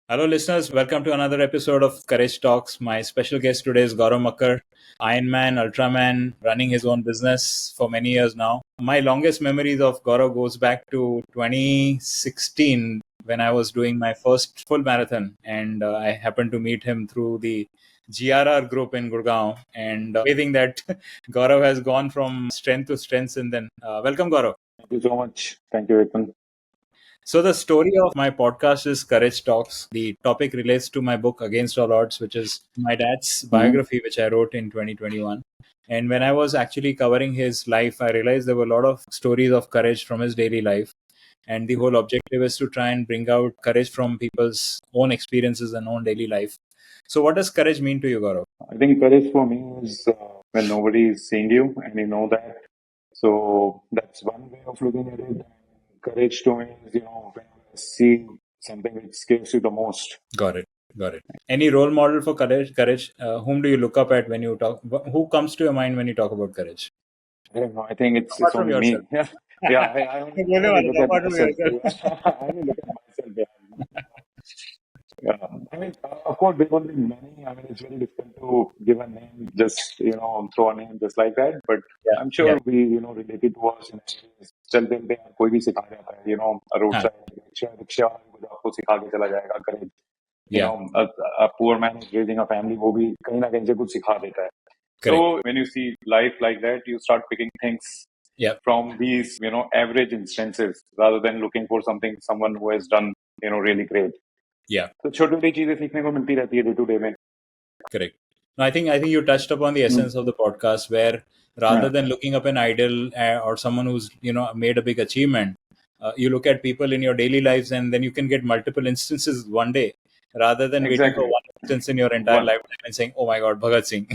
Hello, listeners. Welcome to another episode of Courage Talks. My special guest today is Gaurav Makkar, Ironman, Ultraman, running his own business for many years now. My longest memories of Gaurav goes back to 2016 when I was doing my first full marathon, and I happened to meet him through the GRR group in Gurgaon. And amazing that Gaurav has gone from strength to strength since then. Welcome, Gaurav. Thank you so much. Thank you, Ethan. So, the story of my podcast is Courage Talks. The topic relates to my book, Against All Odds, which is my dad's Mhm. biography, which I wrote in 2021. And when I was actually covering his life, I realized there were a lot of stories of courage from his daily life. And the whole objective is to try and bring out courage from people's own experiences and own daily life. So, what does courage mean to you, Gaurav? I think courage for me is when nobody is seeing you and you know that. So that's one way of looking at it. Courage to me is, when I see something which scares you the most. Got it. Got it. Any role model for courage? Courage. Whom do you look up at when you talk? Who comes to your mind when you talk about courage? I don't know. I think it's Apart from only yourself. me. Yeah, yeah. I बोलने only वाला look था, at apart from myself. yourself. I only look at myself. Yeah. I mean, of course, there will be many. I mean, it's very difficult to give a name, just throw a name just like that. But Yeah, I'm yeah. sure we, related to us. चलते चलते कोई भी सिखा जाता है. A हाँ, roadside rickshaw वाला भी आपको सिखा के चला जाएगा. Correct. yeah, A poor man is raising a family. वो भी कहीं ना कहीं से कुछ सिखा देता है. So correct. when you see life like that, you start picking things Yeah, from these, average instances rather than looking for someone who has done, really great. yeah, तो छोटी छोटी चीजें सीखने को मिलती रहती है डे टू डे में. correct. No, I think you touched upon the essence of the podcast, where rather Yeah, than looking up an idol or someone who's made a big achievement, you look at people in your daily lives, and then you can get multiple instances one day, rather than waiting for exactly. one instance in your entire One. lifetime and saying, "Oh my God, Bhagat Singh."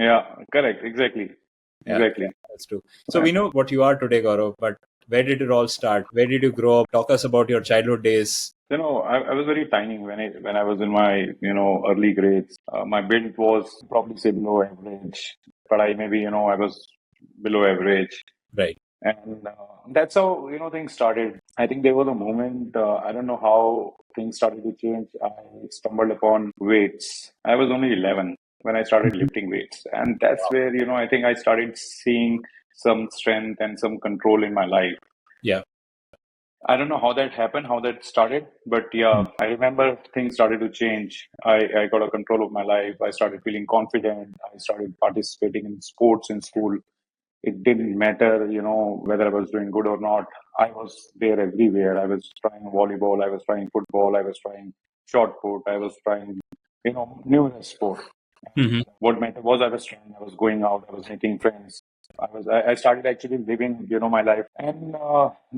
Yeah, correct. Exactly. Yeah, yeah, Exactly. that's true. So we know what you are today, Gaurav, but where did it all start? Where did you grow up? Talk us about your childhood days. I was very tiny when I was in my early grades. My build was probably say below average, but I maybe I was below average, Right. and that's how things started. I think there was a moment. I don't know how things started to change. I stumbled upon weights. I was only 11 when I started Mhm. lifting weights, and that's where I think I started seeing some strength and some control in my life. Yeah. I don't know how that happened, how that started, but yeah, Mm. I remember things started to change. I got a control of my life. I started feeling confident. I started participating in sports in school. It didn't matter, whether I was doing good or not. I was there everywhere. I was trying volleyball. I was trying football. I was trying shot put. I was trying, numerous sports. Mhm. What mattered was I was trying. I was going out. I was making friends. I started actually living, my life, and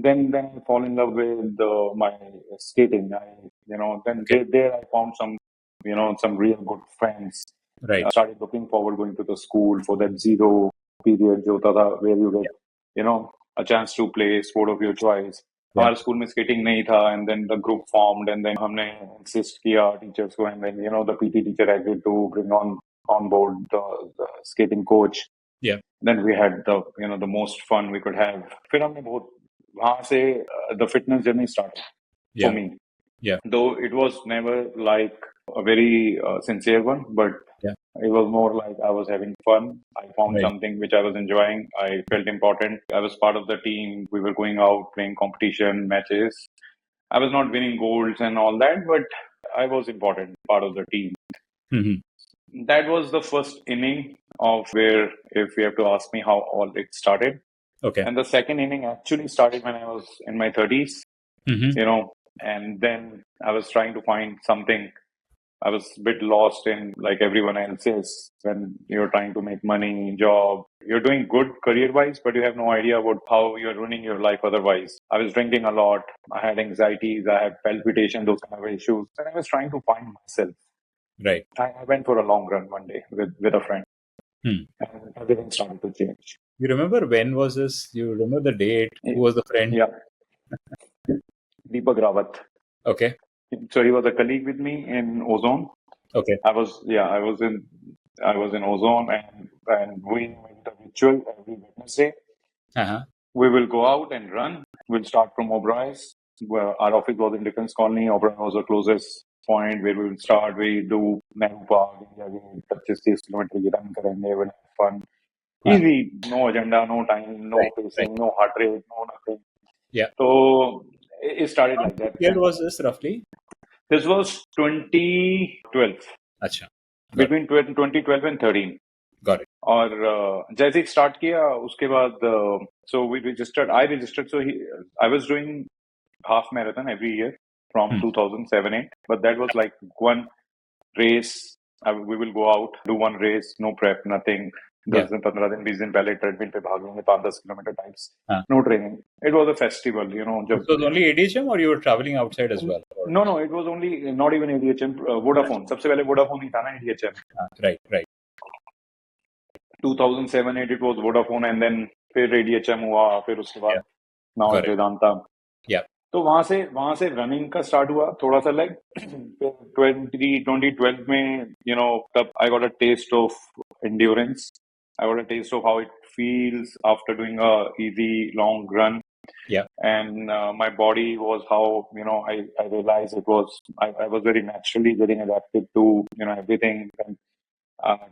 then I fall in love with my skating. Then Okay. there I found some real good friends. Right. Started looking forward going to the school for that zero period जो होता था where you get a chance to play sport of your choice. Yeah. हमारे school में skating नहीं था, and then the group formed, and then हमने insist किया teachers को, and then the PT teacher agreed to bring on board the skating coach. Yeah. Then we had the most fun we could have. फिर हमने बहुत वहाँ से the fitness journey started for Yeah. me. Yeah. Though it was never like a very sincere one, but Yeah. it was more like I was having fun. I found Right. something which I was enjoying. I felt important. I was part of the team. We were going out playing competition matches. I was not winning golds and all that, but I was important part of the team. Mhm. That was the first inning of where, if you have to ask me how all it started. Okay. And the second inning actually started when I was in my 30s, Mhm. and then I was trying to find something. I was a bit lost in like everyone else is when you're trying to make money, job. You're doing good career wise, but you have no idea about how you're running your life otherwise. I was drinking a lot. I had anxieties. I had palpitation, those kind of issues. And I was trying to find myself. Right. I went for a long run one day with a friend, Hmm. and everything started to change. You remember when was this? You remember the date? Who was the friend? Yeah, Deepak Rawat. Okay. So he was a colleague with me in Ozone. Okay. I was in Ozone, and we made a ritual every Wednesday. Uh-huh. We will go out and run. We'll start from Oberoi's, where our office was in Defense Colony. Oberoi was the closest point where we will start. We do Nehru Park, India Gate, 25-30 kilometer की run करेंगे, we'll have fun. हाँ. Easy, no agenda, no time, no Right, pacing, no heart rate, no nothing. Yeah. So it started like that. What year was this roughly? This was 2012. अच्छा. Between 2012 and 13. Got it. और जैसे ही start किया उसके बाद so we registered. I registered. So I was doing half marathon every year from 2007-8, but that was like one race. We will go out, do one race, no prep, nothing. 10 दिन 15 दिन 20 दिन पहले treadmill पे भाग लेंगे 5-10 kilometre types. No training. It was a festival, you know. It was only ADHM or you were traveling outside as well? No, it was only not even ADHM. Vodafone. सबसे पहले Vodafone ही था ना ADHM. Right. 2007-8 it was Vodafone and then फिर ADHM हुआ, फिर उसके बाद now Vedanta. Yeah. तो वहां से रनिंग का स्टार्ट हुआ थोड़ा सा लाइक 2012 में you know तब I got a taste of endurance. I got a taste of how it feels after doing a easy long run. Yeah. And my body was how, you know, I realized it was, I was very naturally getting adapted to, you know, everything. And,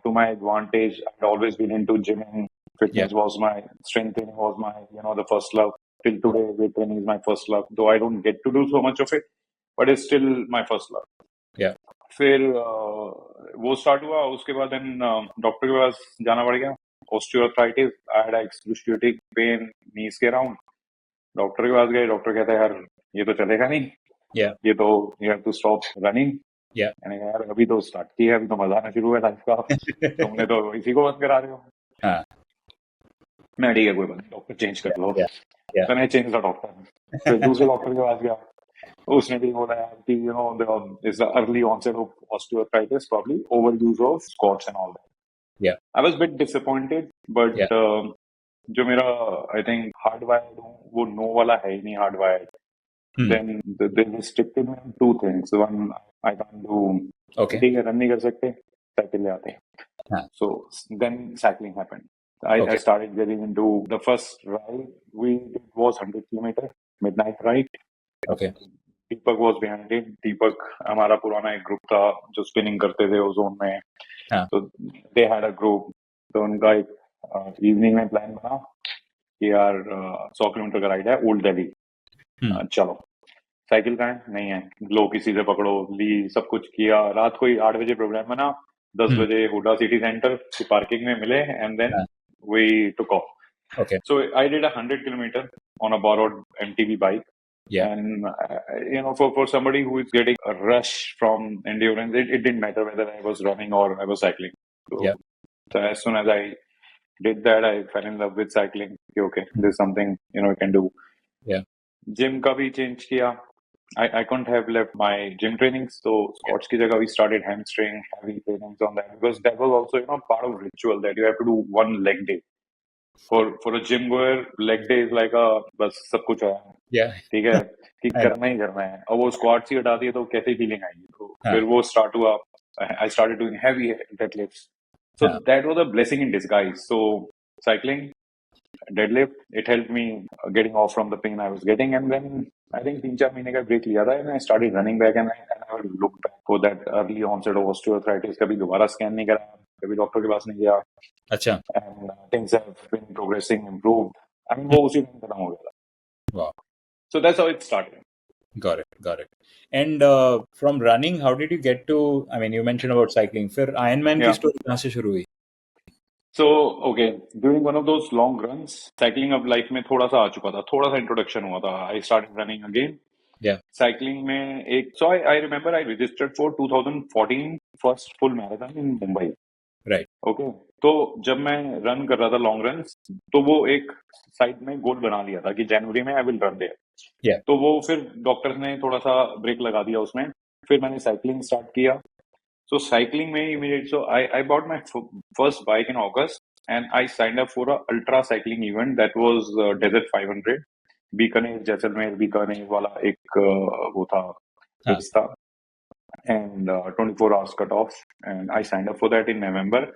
to my advantage, I'd always been into gymming. Fitness was my, strength training was my, you know, the first love. Till today, weight training is my first love. Though I don't get to do so much of it, but it's still my first love. Yeah. फिर वो start हुआ उसके बाद doctor के पास जाना पड़ गया. Osteoarthritis, I had excruciating pain, knees के around. डॉक्टर के पास गए, डॉक्टर कहता है यार ये तो चलेगा नहीं. ये तो you have to stop running. मैंने कहा यार अभी तो स्टार्ट किया, अभी तो मजा आना शुरू है लाइफ का. तुमने तो इसी को बंद करा रहे हो. मैं ठीक है कोई बात नहीं, डॉक्टर चेंज कर लो. मैंने चेंज द डॉक्टर. फिर दूसरे डॉक्टर के पास गया, उसने भी बोला यार कि you know it's the early onset of osteoarthritis, probably overuse of squats and all that. I was a bit disappointed, but जो मेरा I think hardwired हूँ वो no वाला है ही नहीं hardwired. Then they restricted me on two things. One, I can't do. ठीक है, run नहीं कर सकते, साइकिल ले आते हैं. So then cycling happened. I started getting into the first ride we did was 100 kilometer midnight ride. Deepak was behind it. Deepak हमारा पुराना एक ग्रुप था जो स्पिनिंग करते थे उस जोन में. So they had a group. तो उनका एक इवनिंग में प्लान बना कि यार 100 किलोमीटर का राइड है ओल्ड दिल्ली. चलो साइकिल का है नहीं है, लो किसी से पकड़ो, ली सब कुछ किया. रात को ही 8 बजे प्रोग्राम बना, 10 बजे हुडा सिटी सेंटर की पार्किंग में मिले and then we took off. So I did 100 kilometer on a borrowed MTB bike. And you know, for somebody who is getting a rush from endurance, it didn't matter whether I was running or I was cycling. So as soon as I did that, I fell in love with cycling. Okay, this is something you know I can do. Gym का भी change किया. I couldn't have left my gym trainings, so squats की जगह we started hamstring, heavy trainings on that because that was also you know part of ritual that you have to do one leg day. For a gym goer, leg day is like a बस सब कुछ है. ठीक है कि करना ही करना है. और वो squats ही हटा दिए तो कैसी feeling आएगी. तो फिर वो start हुआ. I started doing heavy deadlifts. So that was a blessing in disguise. So cycling, deadlift, it helped me getting off from the pain I was getting, and then I think 3-4 महीने का break लिया था and I started running back and I never looked back for that early onset of osteoarthritis. कभी दोबारा scan नहीं करा, कभी doctor के पास नहीं गया. अच्छा. And things have been progressing, improved. I mean वो उसी दिन खत्म हो गया था. Wow. So that's how it started. Got it. And from running, how did you get to? I mean, you mentioned about cycling. फिर Ironman की story कहाँ से शुरू हुई? So, okay, during one of those long runs, cycling अब life में थोड़ा सा आ चुका था, थोड़ा सा introduction हुआ था. I started running again. Cycling में एक, so I remember I registered for 2014 first full marathon in Mumbai. Right. Okay. तो जब मैं रन कर रहा था लॉन्ग रन, तो वो एक साइड में गोल बना लिया था कि जनवरी में आई विल रन देयर. तो वो फिर डॉक्टर ने थोड़ा सा ब्रेक लगा दिया उसमें. फिर मैंने साइकिलिंग स्टार्ट किया. So cycling में immediate, so I bought my first bike in August and I signed up for a ultra cycling event that was Desert 500. Bikaner Jaisalmer Bikaner वाला एक वो था race था and 24 hours cut off and I signed up for that in November.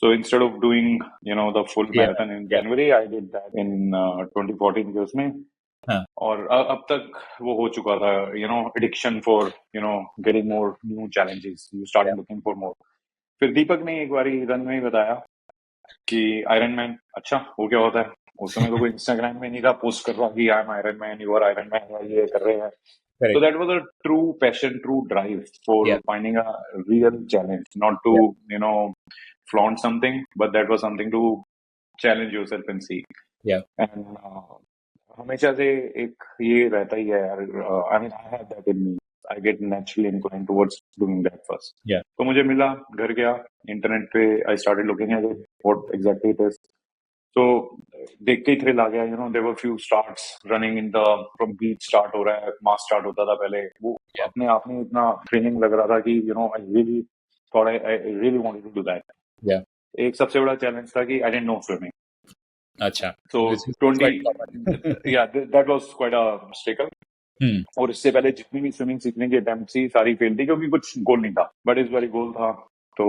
So instead of doing you know the full marathon in January, I did that in 2014 के उसमें. हाँ. और अब तक वो हो चुका था, addiction for getting more new challenges, you start looking for more. फिर दीपक ने एक बारी रन में ही बताया कि आयरन मैन, अच्छा वो क्या होता है। उस समय तो कोई इंस्टाग्राम में नहीं था पोस्ट कर रहा कि I am Iron Man, you are Iron Man, या ये कर रहे हैं। Correct. So that was a true passion, true drive for Yeah. finding a real challenge, not to, flaunt something, but that was something to challenge yourself and see. Yeah. And हमेशा से एक ये रहता ही है यार, I mean, I have that in me. I get naturally inclined towards doing that first. Yeah. तो मुझे मिला, घर गया, इंटरनेट पे I started looking at it, what exactly it is. तो देख के ही थ्रिल आ गया, there were few starts running in the from beach, start हो रहा है, मास स्टार्ट होता था पहले, वो अपने आप में इतना थ्रिलिंग लग रहा था कि I really thought I really wanted to do that. Yeah. एक सबसे बड़ा चैलेंज था कि आई डिडंट नो स्विमिंग। अच्छा. सो This is 20 quite common. या that was quite a obstacle। और इससे पहले जितनी भी स्विमिंग सीखने की अटेम्प्ट थी सारी फेल थी, क्योंकि कुछ गोल नहीं था, बट इस बारी गोल था। तो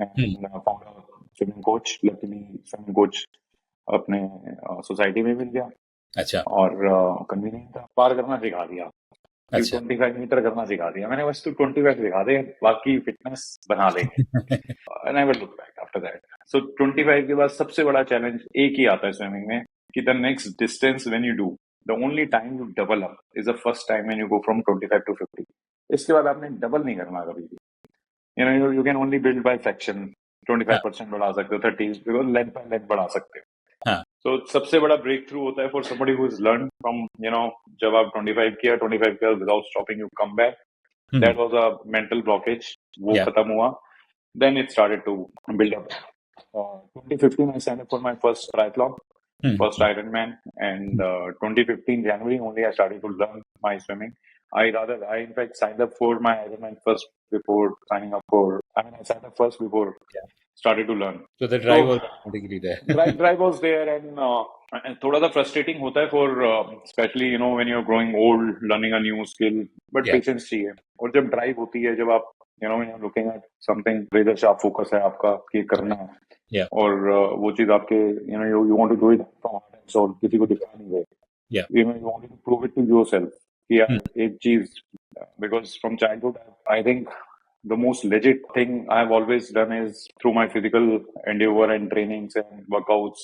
found a swimming coach, luckily swimming coach अपने सोसाइटी में मिल गया। अच्छा. और कन्वीनियंट था, पार करना सिखा दिया। अच्छा. 25 मीटर करना सिखा दिया मैंने, बस तू 25 सिखा दे, बाकी फिटनेस बना लेंगे। And I will look back after that. So 25 के बाद सबसे बड़ा चैलेंज एक ही आता है स्विमिंग में, कि the next distance when you do, the only time you double up is the first time when you go from 25 to 50। इसके बाद आपने डबल नहीं करना कभी भी। You can only build by fraction. 25% बढ़ा सकते हो, 30 बिकॉज लेंथ बाय लेंथ बढ़ा सकते हो। हाँ. तो सबसे बड़ा ब्रेक थ्रू होता है for somebody who is learn from, जब आप 25 किया, 25 किया without stopping, you come back, that was a mental blockage, वो Yeah. खत्म हुआ। Then it started to build up. 2015 I signed up for my first triathlon, first Ironman, and 2015 January only I started to learn my swimming. I in fact signed up for my Ironman first before signing up for, I signed up first before started to learn. So the drive was automatically there. drive was there, and थोड़ा सा frustrating होता है for especially when you're growing old, learning a new skill, but Yeah. patience चाहिए। और जब drive होती है, जब आप when you're looking at something, very sharp focus है आपका कि करना है, Yeah. और वो चीज आपके you want to do it from heart and soul, किसी को दिखा नहीं रहे, Yeah. you want to prove it to yourself कि यार एक चीज, because from childhood I think the most legit thing I have always done is through my physical endeavor and trainings and workouts।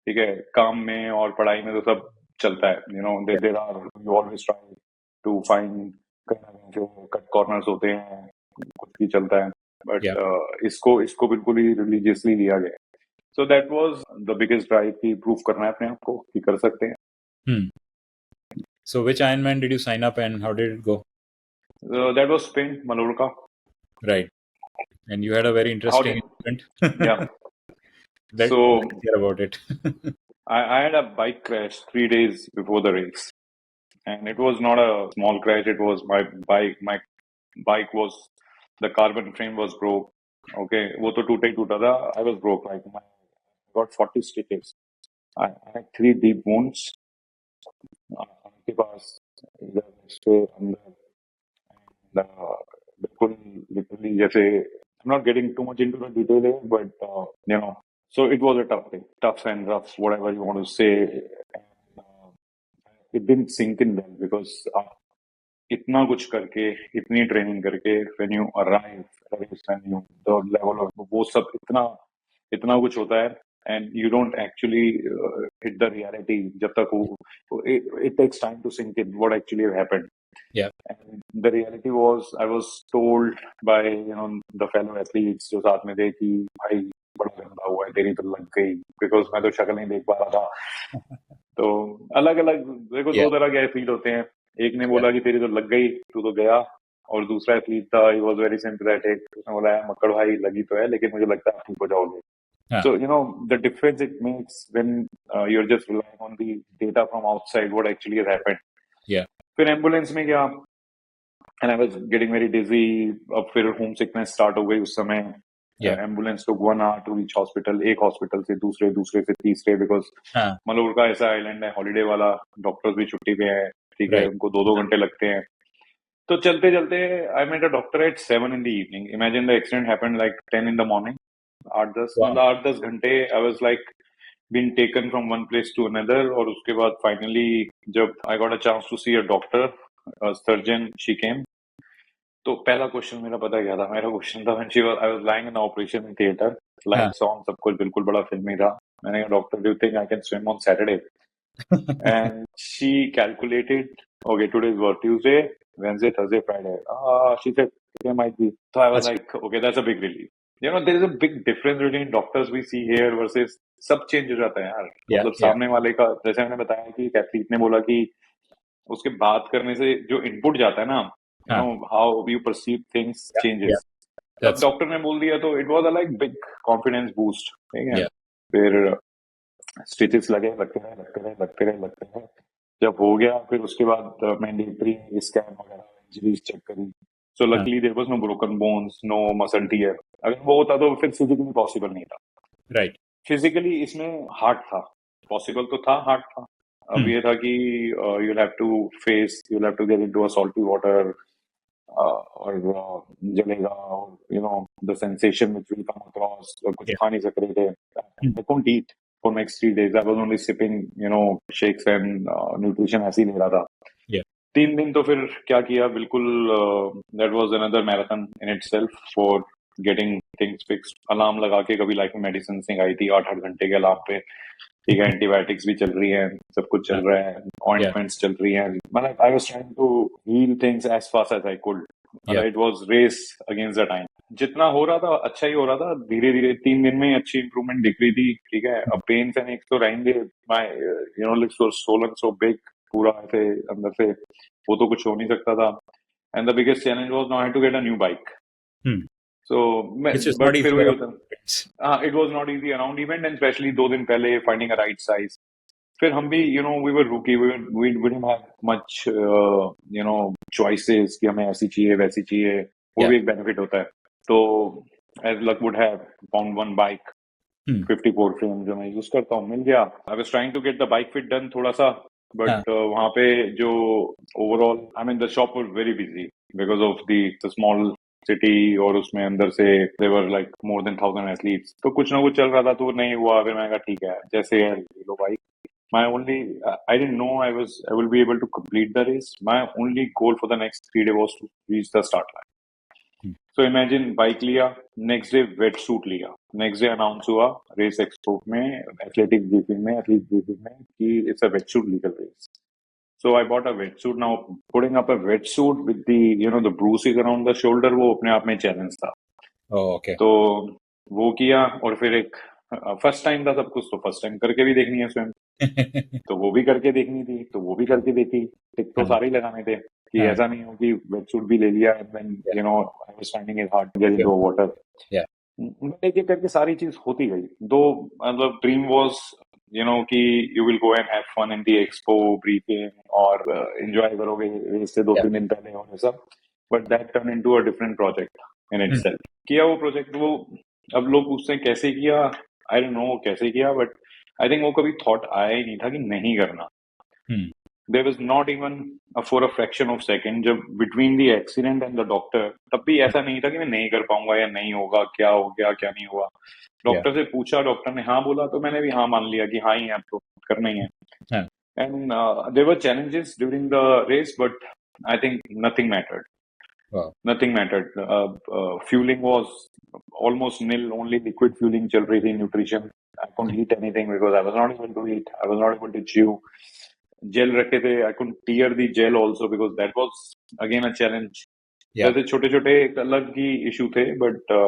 ठीक है, काम में और पढ़ाई में तो सब चलता है, there are, you always try to find कहीं ना कहीं जो कट कॉर्नर्स होते हैं, कुछ भी चलता है, बट इसको बिल्कुल ही रिलीजियसली लिया गया। So that was the biggest drive कि प्रूव करना है अपने आप को कि कर सकते हैं। So which Ironman did you sign up and how did it go? That was Spain, Mallorca. Right. And you had a very interesting event. Yeah. Let's hear about it. I had a bike crash 3 days before the race, and it was not a small crash. It was my bike was, the carbon frame was broke. Okay, वो तो टूटा ही टूटा था। I was broke, like I got 40 stitches. I had 3 deep wounds. के पास इधर पे अंदर, बिल्कुल literally जैसे, I'm not getting too much into the detail here, but so it was a tough day, tough and rough, whatever you want to say. And it didn't sink in well because इतना कुछ करके, इतनी training करके, when you arrive, when you the level of वो सब इतना कुछ होता है, and you don't actually hit the reality जब तक वो it takes time to sink in what actually happened. Yeah. And the reality was, I was told by the fellow athletes जो साथ में थे कि भाई बड़ा गंदा हुआ है, तेरी तो लग गई, because मैं तो शक्ल नहीं देख पा रहा था। तो अलग अलग देखो, 2 तरह के एथलीट होते हैं, एक ने बोला कि तेरी तो लग गई, तू तो गया, और दूसरा एथलीट था, he was very sympathetic, उसने बोला मक्कड़ भाई लगी तो है, लेकिन मुझे लगता है आप ठीक हो जाओगे। So the difference it makes when you're just relying on the data from outside, what actually has happened. Yeah. फिर एम्बुलेंस में गया, and I was getting very dizzy, अब फिर होम सिकनेस स्टार्ट हो गई उस समय। Ambulance took 1 hour to reach hospital, एक हॉस्पिटल से दूसरे से तीसरे, बिकॉज मलोरका ऐसा आइलैंड है, हॉलीडे वाला, डॉक्टर्स भी छुट्टी पे है, ठीक है, उनको 2 घंटे लगते हैं। तो चलते चलते I met a doctor at 7 in the evening. Imagine the accident happened like 10 in the morning. 8-10 घंटे I was like been taken from one place to another, और उसके बाद फाइनली जब I got a chance to see a doctor, a surgeon, she came. तो पहला question मेरा पता क्या था? मेरा क्वेश्चन था I was lying in the operation theater, lights on, सब कुछ बिल्कुल बड़ा फिल्मी था. मैंने कहा, doctor, do you think I can swim on Saturday? And she calculated, okay, today is what, Tuesday, Wednesday, Thursday, Friday. She said, there might be. So I was like, okay, that's a big relief. You know, there is a big difference between doctors we see here versus सब change हो जाता है यार. मतलब सामने वाले का, जैसे मैंने बताया कि एथलीट ने बोला कि उसके बात करने से जो इनपुट जाता है ना, you know, how you perceive things changes. अब डॉक्टर ने बोल दिया तो it was a like big confidence boost. ठीक है. फिर स्टिचेस लगते रहे. जब हो गया फिर उसके बाद मैंडेटरी स्कैन वगैरह इंजरीज चेक करी. So luckily there was no broken bones, no muscle tear. अगर वो होता तो फिर फिजिकली पॉसिबल नहीं था. राइट. फिजिकली इसमें हार्ड था, पॉसिबल तो था, हार्ड था. अब ये था कि you'll have to get into a salty water, और जलेगा, और you know the sensation which will come across, और कुछ खा नहीं सक रहे थे. I couldn't eat for next 3 days. I was only sipping, you know, shakes and nutrition ऐसे ही ले रहा था. 3 दिन तो फिर क्या किया, बिल्कुल that was another marathon in itself for getting things fixed. Alarm लगा के, कभी लाइफ में मेडिसिन नहीं आई थी 8-8 घंटे के अलार्म पे. ठीक है, एंटीबायोटिक्स भी चल रही है, सब कुछ चल रहा है, ऑइंटमेंट्स चल रही हैं. मतलब I was trying to heal things as fast as I could. It was race against the time. जितना हो रहा था अच्छा ही हो रहा था. धीरे धीरे 3 दिन में अच्छी इंप्रूवमेंट दिख रही थी. ठीक है. अब पेन्स एंड एक्स तो रहेंगे. My you know lips were swollen so big, पूरा ऐसे अंदर से, वो तो कुछ हो नहीं सकता था. And the biggest challenge was now I had to get a new bike. So, but फिर वही होता. It was not easy around event, and especially 2 दिन पहले finding a right size. फिर हम भी, you know, we were rookie, we didn't have much, you know, choices कि हमें ऐसी चाहिए वैसी चाहिए. वो भी एक benefit होता है. तो as luck would have, found one bike, 54 frame जो मैं यूज करता हूँ, मिल गया. I was trying to get the bike fit done थोड़ा सा, but वहाँ पे जो overall, I mean the shop was very busy because of the small city, और उसमें अंदर से देवर लाइक मोर देन 1000 एथलीट्स. तो कुछ ना कुछ चल रहा था, तो नहीं हुआ. फिर मैंने कहा ठीक है, जैसे है लो भाई. My only, I didn't know I will be able to complete the race. My only goal for the next 3 days was to reach the start line. So imagine, bike लिया, नेक्स्ट डे वेट सूट लिया, next day announce हुआ race expo में, athletic briefing में कि it's a wet suit legal race. So I bought a wetsuit. Now putting up a wetsuit with the, you know, the bruises around the shoulder, वो अपने आप में challenge था. Okay. तो वो किया, और फिर एक फर्स्ट टाइम था सब कुछ, तो फर्स्ट टाइम करके भी देखनी है स्वयं. तो वो भी करके देखनी थी, तो वो भी करके देखी. टिक तो सारे ही लगाने थे कि ऐसा नहीं हो कि वेटसूट भी ले लिया and then, you know, I was finding it hard to get into water. एक एक करके सारी चीज होती गई. दो मतलब ड्रीम वाज, you know, कि you will go and have fun in the expo briefing, और enjoy करोगे रेस से 2-3 दिन पहले और सब. But that turned into a different project in itself. किया वो प्रोजेक्ट. वो अब लोग पूछते हैं कैसे किया, I don't know कैसे किया, but I think वो कभी थॉट आया ही नहीं था कि नहीं करना. There was not even for a fraction of second, जब between the accident and the doctor, तब भी ऐसा नहीं था कि मैं नहीं कर पाऊंगा या नहीं होगा, क्या हो गया क्या नहीं हुआ. डॉक्टर से पूछा, डॉक्टर ने हाँ बोला, तो मैंने भी हाँ मान लिया कि हाँ ही है, तो करना ही है. And there were challenges during the race, but I think nothing mattered. Nothing mattered. Fueling was almost nil. Only liquid fueling चल रही थी. Nutrition, I couldn't eat anything because I was not able to eat. I was not able to chew. Gel रखे थे. I couldn't tear the gel also because that was again a challenge. जैसे छोटे छोटे अलग ही issue थे, but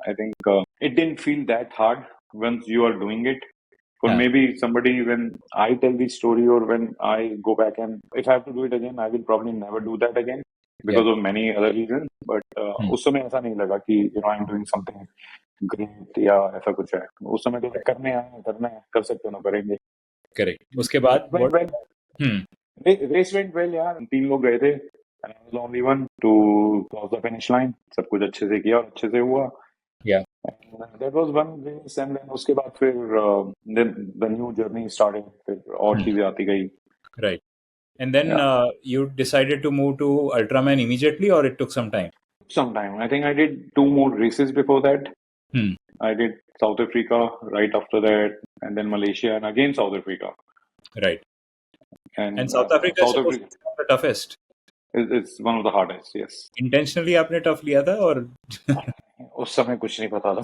I think it didn't feel that hard once you are doing it. Or maybe somebody, when I tell the story or when I go back, and if I have to do it again, I will probably never do that again because of many other reasons. But उस समय ऐसा नहीं लगा कि, you know, I'm doing something great या ऐसा कुछ है. उस समय तो करने आए, करना है, कर सकते हो ना, करेंगे. Correct. उसके बाद race went well यार. 3 लोग गए थे. And I was the only one to cross the finish line. सब कुछ अच्छे से किया और अच्छे से हुआ. And that was one race, and then उसके बाद फिर then the new journey started. फिर और चीजें आती गई. Right. And then you decided to move to Ultraman immediately, or it took some time? Some time. I think I did 2 more races before that. I did South Africa right after that, and then Malaysia, and again South Africa. Right. And South Africa is South supposed Africa to be one of the toughest. is one of the hardest. Yes. Intentionally आपने tough लिया था और उस समय कुछ नहीं पता था.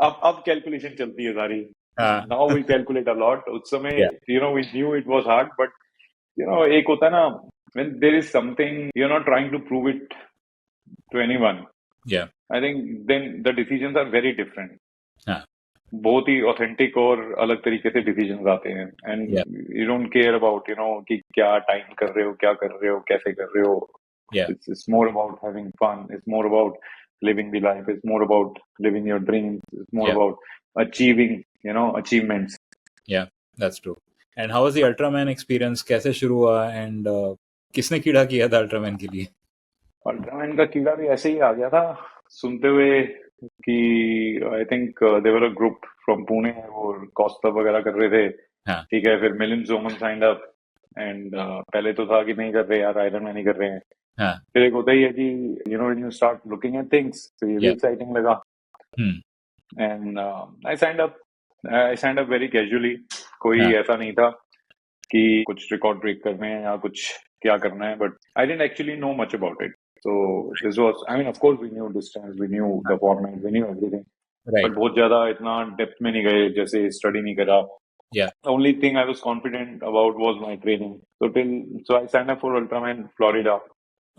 अब कैलकुलेशन चलती है सारी. हाँ, Now we calculate a lot. उस समय yeah, we knew it was hard, but एक होता है ना, when there is something you're not trying to prove it to anyone. yeah, I think then the decisions are very different. हाँ, बहुत ही authentic और अलग तरीके से डिसीजंस आते हैं. And yeah, you don't care about कि क्या टाइम कर रहे हो, क्या कर रहे हो, कैसे कर रहे हो. yeah, It's more about having fun. It's more about living the life. It's more about living your dreams. It's more yeah, about achieving achievements. yeah. That's true. And how was the Ultraman experience? कैसे शुरू हुआ and किसने कीड़ा किया था Ultraman के लिए? Ultraman का कीड़ा भी ऐसे ही आ गया था सुनते हुए कि I think there were a group from Pune और कॉस्टअप वगैरह कर रहे थे. हाँ, ठीक है, फिर Milind Soman signed up. And पहले तो था कि नहीं कर रहे यार, आयरन मैन ही कर रहे हैं. हाँ, फिर एक होता ही है कि you start looking at things, तो ये भी yeah, एक्साइटिंग लगा. And I signed up very casually. कोई हाँ, ऐसा नहीं था कि कुछ रिकॉर्ड ब्रेक करने हैं या कुछ क्या करना है, but I didn't actually know much about it. So this was, I mean, of course we knew distance, we knew the format, we knew everything, right, but बहुत ज्यादा इतना डेप्थ में नहीं गए, जैसे स्टडी नहीं करा. yeah, The only thing I was confident about was my training. So I signed up for Ultraman Florida.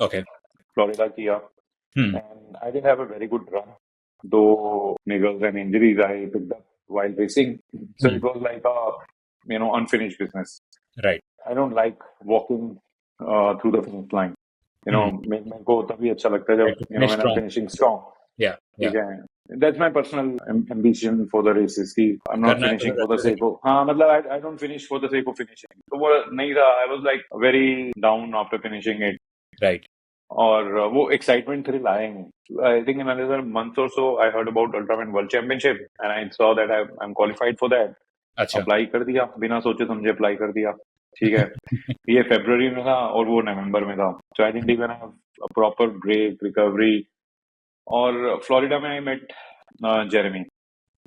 okay, Florida किया, and I did have a very good run. Though niggles and injuries I picked up while racing, so it was like a unfinished business. right, I don't like walking through the finish line. मेरे को तभी अच्छा लगता है right. जब Finish when I'm strong. finishing strong. Yeah, yeah. ठीक है, that's my personal ambition for the races कि I'm not करना है तो finishing for the वैसे sake of, हाँ मतलब I don't finish for the sake of finishing. तो वो नहीं था. I was like very down after finishing it. right, और वो excitement थ्रिल आए नहीं. I think in another month or so I heard about Ultraman World Championship and I saw that I'm qualified for that. अच्छा, apply कर दिया, बिना सोचे समझे अप्लाई कर दिया. ठीक है, ये फरवरी में था और वो नवंबर में था. So I didn't even have a proper break recovery. और फ्लोरिडा में आई मेट जेरेमी.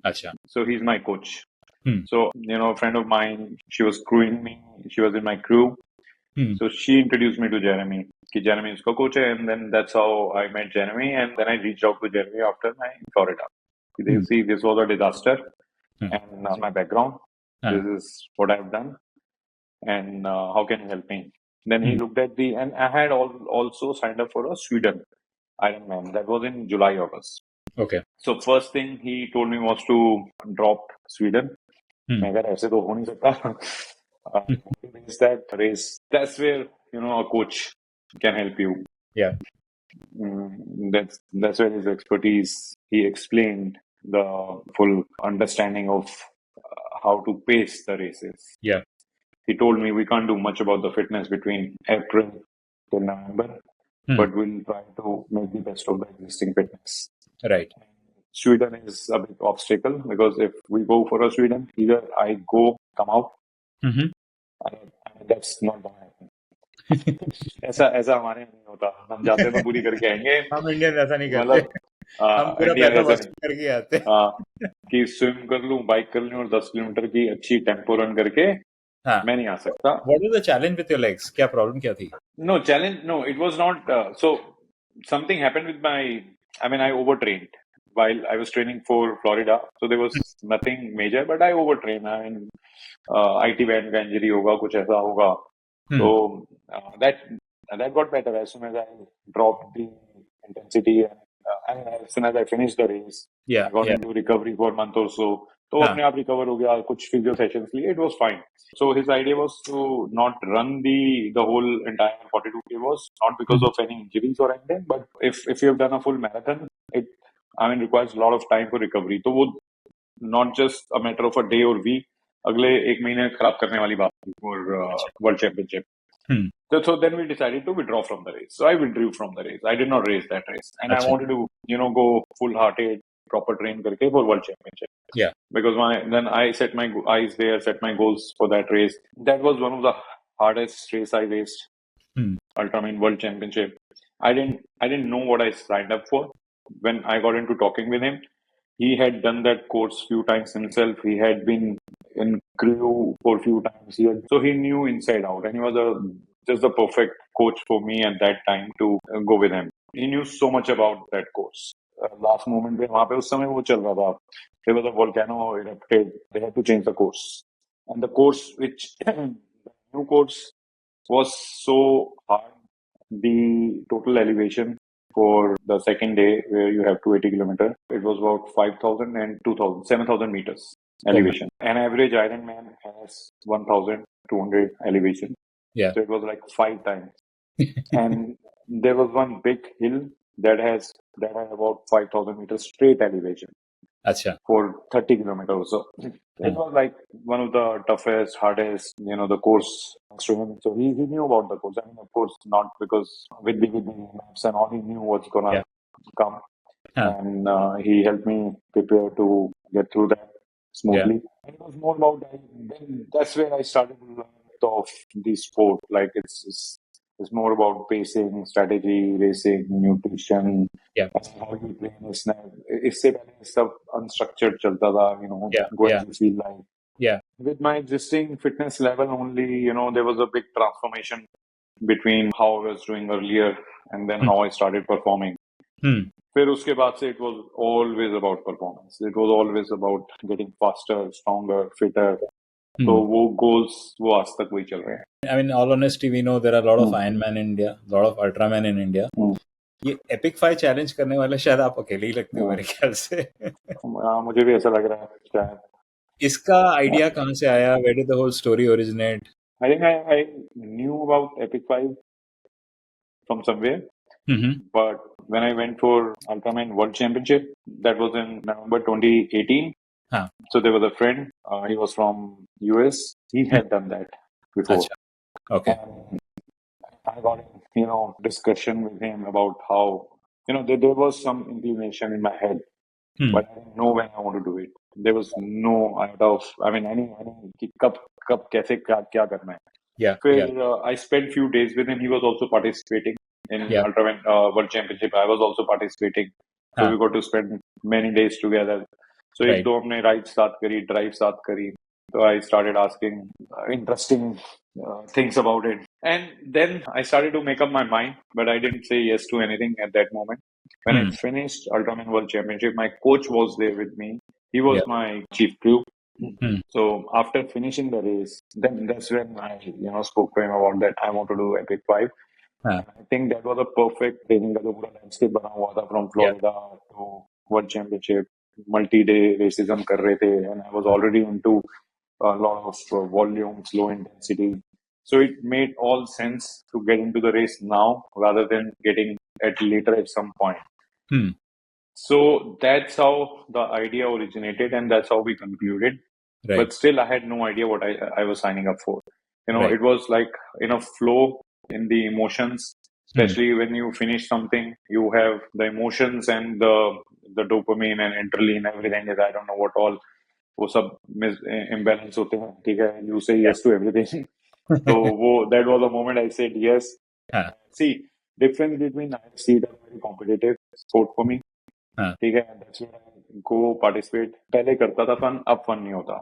अच्छा, so he is my coach. So friend of mine, she was crewing me, she was in my crew. So she introduced me to Jeremy कि Jeremy इसका coach है. And then that's how I met Jeremy. And then I reached out to Jeremy after my Florida. They see this was a disaster and my background. This is what I've done. And how can you help me? Then he looked at and I had also signed up for a Sweden Ironman. That was in July, August. okay, So first thing he told me was to drop Sweden. मैं कहा ऐसे तो हो नहीं सकता. Is that race? That's where a coach can help you. yeah, That's where his expertise. He explained the full understanding of how to pace the races. yeah, He told me we can't do much about the fitness between April till November, but we'll try to make the best of the existing fitness. right, Sweden is a big obstacle because if we go for a Sweden, either I go, come out, and that's not gonna happen. ऐसा हमारे यहाँ नहीं होता. हम जाते तो पूरी करके आएंगे. हम इंडियन ऐसा नहीं करते. मतलब हम पूरा इंडिया पैसा ऐसा वसूल नहीं. करके आते हैं. कि स्विम कर लूं, बाइक कर लूं और 10 किलोमीटर की अच्छी टेम्पो रन करके हाँ. मैं नहीं आ सकता. What was the challenge with your legs? क्या problem क्या थी? No challenge. No, it was not. So something happened with my. I mean, I overtrained while I was training for Florida. So there was nothing major, but I overtrained. I mean, IT band का injury होगा, कुछ ऐसा होगा. So that got better as soon as I dropped the intensity. And as soon as I finished the race, I got into recovery for a month or so. तो अपने आप recover हो गया, कुछ फिजियो सेशंस लिए. It was fine. So his idea was to not run the whole entire 42K was not because of any injuries or anything, but if you have done a full marathon, it requires a lot of time for recovery. तो वो not just a matter of a day or week, अगले एक महीने खराब करने वाली बात थी for World Championship. So then we decided to withdraw from the race. So I withdrew from the race. I did not race that race, and I wanted to go full-hearted, proper train करके for World Championship. Yeah. Because then I set my eyes there, set my goals for that race. That was one of the hardest race I raced. Ultraman World Championship. I didn't know what I signed up for. When I got into talking with him, he had done that course few times himself. He had been in crew for a few times here. So he knew inside out, and he was just the perfect coach for me at that time to go with him. He knew so much about that course. Last moment पे वहाँ पे उस समय वो चल रहा था. There was a volcano erupted. They had to change the course, and the course which the new course was so hard. The total elevation for the second day, where you have 280 kilometers, it was about 5,000 and 2,000, 7,000 meters elevation. An average Ironman has 1,200 elevation. Yeah. So it was like 5 times. And there was one big hill that had about 5,000 meters straight elevation Acha. for 30 kilometers. So it was like one of the toughest, hardest, the course to him. So he knew about the course. I mean, of course, not because with the maps and all, he knew what's gonna come. And he helped me prepare to get through that smoothly. And it was more about that's where I started to learn of the sport. Like it's more about pacing, strategy, racing, nutrition, how you train. इससे पहले सब unstructured चलता था, go as you feel like. Yeah. With my existing fitness level only, there was a big transformation between how I was doing earlier and then how I started performing. फिर उसके बाद से it was always about performance. It was always about getting faster, stronger, fitter. So वो goals वो आज तक वही चल रहे हैं. I mean, all honesty, we know there are a lot of Ironman in India, a lot of Ultraman in India. ये Epic 5 challenge करने वाले शायद आप अकेले ही लगते हो मेरे ख्याल से. मुझे भी ऐसा लग रहा है शायद. इसका आइडिया कहाँ से आया? Where did the whole story originate? I think I knew about Epic 5 from somewhere. But when I went for Ultraman World Championship, that was in November 2018. So there was a friend, he was from US. He had done that before. Okay. And I got discussion with him about how, there was some inclination in my head, but I didn't know when I want to do it. There was no any cup कैसे क्या करना है. Yeah. I spent few days with him. He was also participating in Ultraman World Championship. I was also participating. So we got to spend many days together. So एक दो हमने rides साथ करी, drive साथ करी. So I started asking interesting things about it. And then I started to make up my mind, but I didn't say yes to anything at that moment. When I finished Ultraman World Championship, my coach was there with me. He was my chief crew. So after finishing the race, then that's when I spoke to him about that I want to do Epic 5. I think that was a perfect training का जो पूरा landscape बना हुआ था from Florida to World Championship. Multi-day races हम कर रहे थे, and I was already into a lot of volumes, low intensity. So it made all sense to get into the race now rather than getting later at some point. So that's how the idea originated, and that's how we concluded. But still, I had no idea what I was signing up for. It was like in a flow in the emotions, especially when you finish something, you have the emotions and the dopamine and adrenaline, everything is, I don't know what all, वो सब imbalance होते हैं, ठीक है? You say yes to everything. So that was the moment I said yes. See, difference between I see it as a very competitive sport for me. ठीक है? That's where I go participate. पहले करता था fun, अब fun नहीं होता.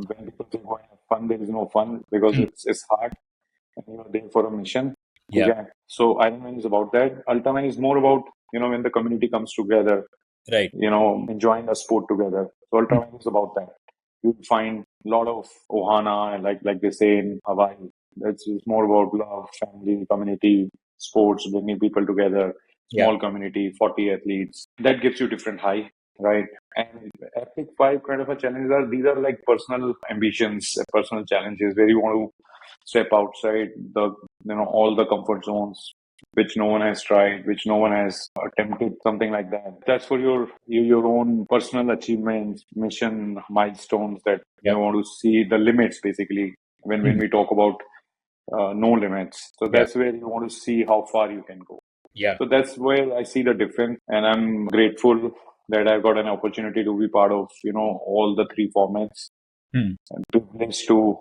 When people say go have fun, there is no fun because it's hard and you are there for a mission. Okay? So Ironman is about that. Ultraman is more about when the community comes together, enjoying a sport together. So Ultraman is about that. You find a lot of ohana, like they say in Hawaii. It's more about love, family, community, sports, bringing people together. Small community, 40 athletes. That gives you different high, right? And Epic 5 kind of a challenges these are like personal ambitions, personal challenges where you want to step outside the all the comfort zones which no one has tried, which no one has attempted, something like that. That's for your own personal achievements, mission, milestones that you want to see the limits basically when we talk about no limits. So that's where you want to see how far you can go. So that's where I see the difference, and I'm grateful that I've got an opportunity to be part of all the three formats, and privileged to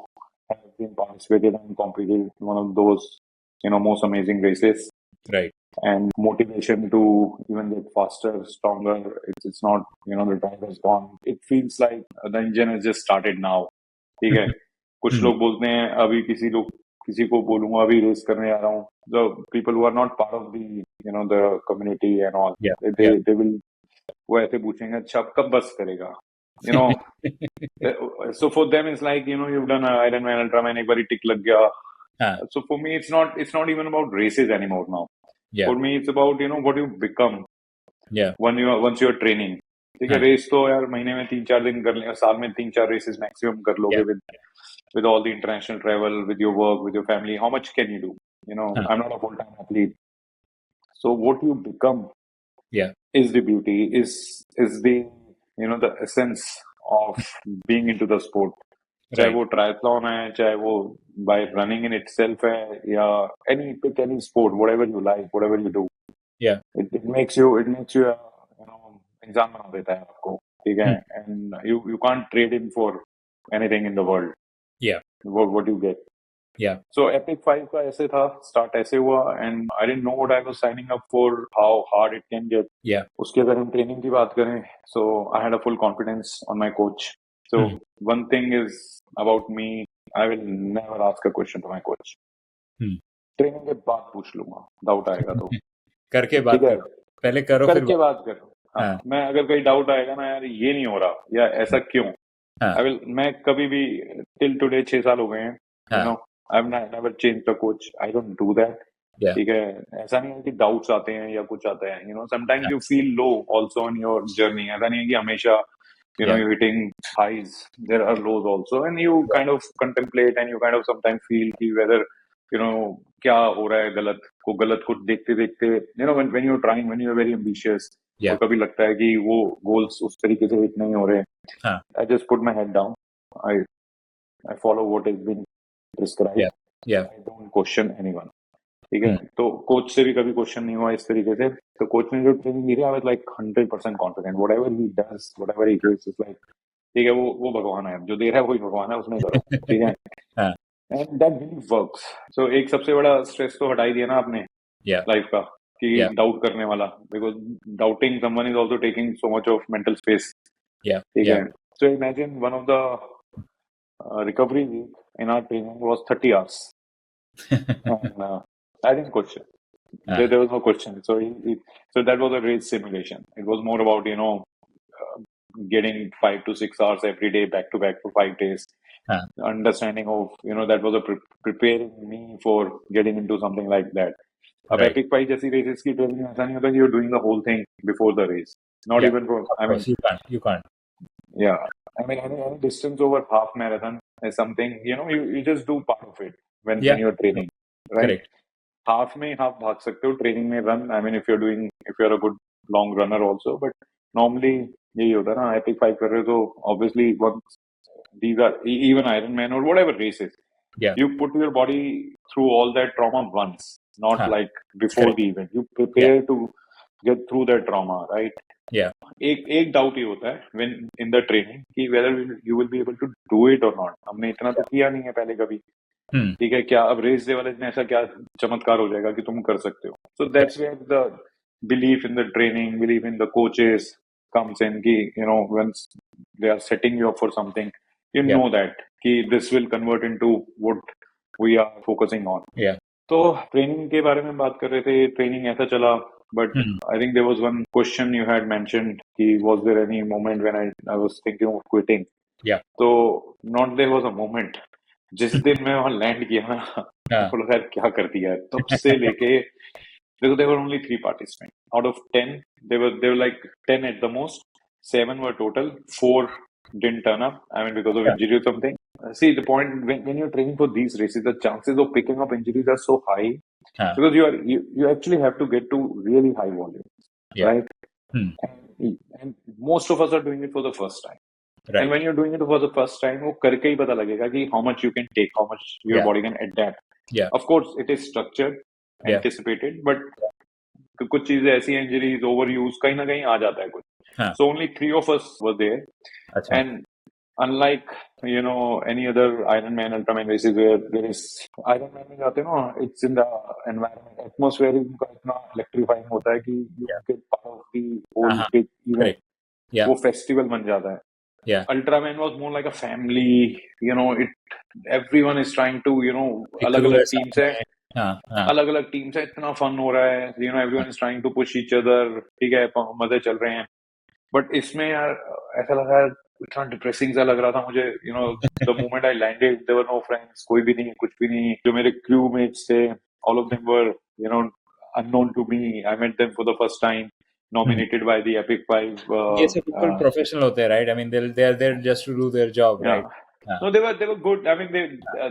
have been participated and competed in one of those most amazing races. Right. And motivation to even get faster, stronger. It's not the drive has gone. It feels like the engine has just started now. ठीक है, कुछ लोग बोलते हैं अभी किसी को बोलूंगा अभी रेस करने जा रहा हूँ, the people who are not part of the the community and all, Yeah, they yeah. They will, वो ऐसे पूछेंगे अच्छा अब कब बस करेगा, you know so for them it's like you've done a Ironman, Ultraman, एक बारी टिक लग गया. हाँ, So for me it's not even about races anymore now. yeah, For me it's about what you become yeah, once you're training. ठीक है, हाँ, race तो यार महीने में 3-4 दिन कर लेंगे, साल में 3-4 रेसेस मैक्सिमम कर लोगे, yeah, with all the international travel, with your work, with your family. How much can you do? हाँ, I'm not a full-time athlete. So what you become yeah, is the beauty, is the the essence of being into the sport. चाहे right, वो triathlon है, चाहे वो bye running in itself है, या any sport, whatever you like, whatever you do, yeah, it makes you इंसान बना देता है आपको, ठीक है, and you can't trade in for anything in the world yeah, what you get. yeah, So Epic 5 का ऐसे था, स्टार्ट ऐसे हुआ, and I didn't know what I was signing up for, how hard it can get. yeah. उसके अगर हम training की बात करें, so I had a full confidence on my coach. So one thing is about me, I will never ask a question to my coach. Training के बाद पूछ लूंगा, डाउट आएगा तो. करके बात ठीक है, करो, पहले करो फिर करके बात करो. हाँ, हाँ, मैं अगर कोई डाउट आएगा ना यार ये नहीं हो रहा या ऐसा क्यों, हाँ, मैं कभी भी टिल टुडे 6 साल हो गए हैं, हाँ, I have never change the coach, I don't do that. yeah, ठीक है, ऐसा नहीं है कि डाउट्स आते हैं या कुछ आता है, sometimes you feel low also on your journey. ऐसा नहीं है कि हमेशा yeah, you're hitting highs. There are lows also, and you kind of contemplate and you kind of sometimes feel कि whether क्या हो रहा है गलत को देखते देखते, when you're trying, when you're very ambitious, yeah, और कभी लगता है कि वो गोल्स उस तरीके से हिट नहीं हो रहे, हाँ, I just put my head down. I follow what has been prescribed. yeah, yeah, I don't question anyone. ठीक है, तो कोच से भी कभी क्वेश्चन नहीं हुआ इस तरीके से. तो कोच ने जो ट्रेनिंग दी थी, आई was like 100% confident, whatever he does, whatever he gives, is like ठीक है, वो भगवान है, जो दे रहा है वही भगवान है, उसमें करो. ठीक है, हाँ, एंड दैट रियली वर्क्स. सो एक सबसे बड़ा स्ट्रेस तो हटा ही दिया ना आपने yeah, लाइफ का, कि yeah, डाउट करने वाला, because doubting someone is also taking so much of mental space. yeah, ठीक yeah, है, so imagine one of the recovery week in our training was 30 hours. And I didn't question. There was no question. So that was a race simulation. It was more about getting 5 to 6 hours every day back to back for 5 days. Understanding of that was preparing me for getting into something like that. अब right, Epic 5 जैसी races की training ऐसा नहीं होता कि you're doing the whole thing before the race. Not yeah, even for, of I mean, course, you can't, yeah. I mean, any distance over half marathon is something, you just do part of it when yeah, you're training, right? correct, half में half भाग सकते हो training में, run, I mean if you are a good long runner also, but normally यही होता है ना, epic 5 कर रहे हो तो obviously these are even Ironman और whatever races, yeah, you put your body through all that trauma once, not हाँ, like before correct, the event. You yeah, prepare to get through that trauma, right? yeah, एक doubt ही होता है when in the training कि whether you will be able to do it or not. हमने इतना तो किया नहीं है पहले कभी, ठीक है, क्या अब रेस डे वाले दिन ऐसा क्या चमत्कार हो जाएगा कि तुम कर सकते हो. So that's where the belief in the training, belief in the coaches comes in कि when they are setting you up for something, you yeah, know that कि this will convert into what we are focusing on. yeah, तो training के बारे में बात कर रहे थे, ट्रेनिंग ऐसा चला, but I think there was one question you had mentioned कि was there any moment when I was thinking of quitting. yeah, तो not there was a moment. जिस दिन मैं वहां लैंड किया ना, हाँ, तो लगा यार क्या कर दिया है. तब से लेके देखो, there were only 3 participant out of 10. they were like 10 at the most. 7 were total. 4 didn't turn up, I mean because of yeah, injury or something. See, the point, when you're training for these races, the chances of picking up injuries are so high हाँ, because you actually have to get to really high volume, yeah, right? And most of us are doing it for the first time. And right, when you're doing it for the first time, वो करके ही पता लगेगा कि how much you can take, how much your yeah, body can adapt. yeah, Of course, it is structured, yeah, anticipated, but कुछ चीजें ऐसी, injuries, over use, कहीं ना कहीं आ जाता है कुछ. हाँ, So only 3 of us were there, अच्छा, and unlike any other Ironman, Ultraman races where there is Ironman में जाते हो ना, it's in the environment, atmosphere उनका इतना electrifying होता है कि you yeah, get part of the whole हाँ, big event. correct, yeah, वो फेस्टिवल बन जाता है. Yeah. Ultraman was more like a family. Everyone is trying to, एक crew अलग-अलग है teams साथ है, में. हाँ. अलग-अलग teams है, इतना fun हो रहा है. Everyone is trying to push each other. ठीक है, मजे चल रहे हैं. बट इसमें यार ऐसा लगा यार, इतना डिप्रेसिंग सा लग रहा था मुझे. The moment I landed there were no friends, कोई भी नहीं, कुछ भी नहीं. जो मेरे क्रू मेट्स थे, all of them were unknown to me. I met them for the first time, nominated by the Epic Five. ये सब बिल्कुल प्रोफेशनल होते हैं, right? I mean they are there just to do their job, Yeah. right? हाँ. No, they were good. I mean,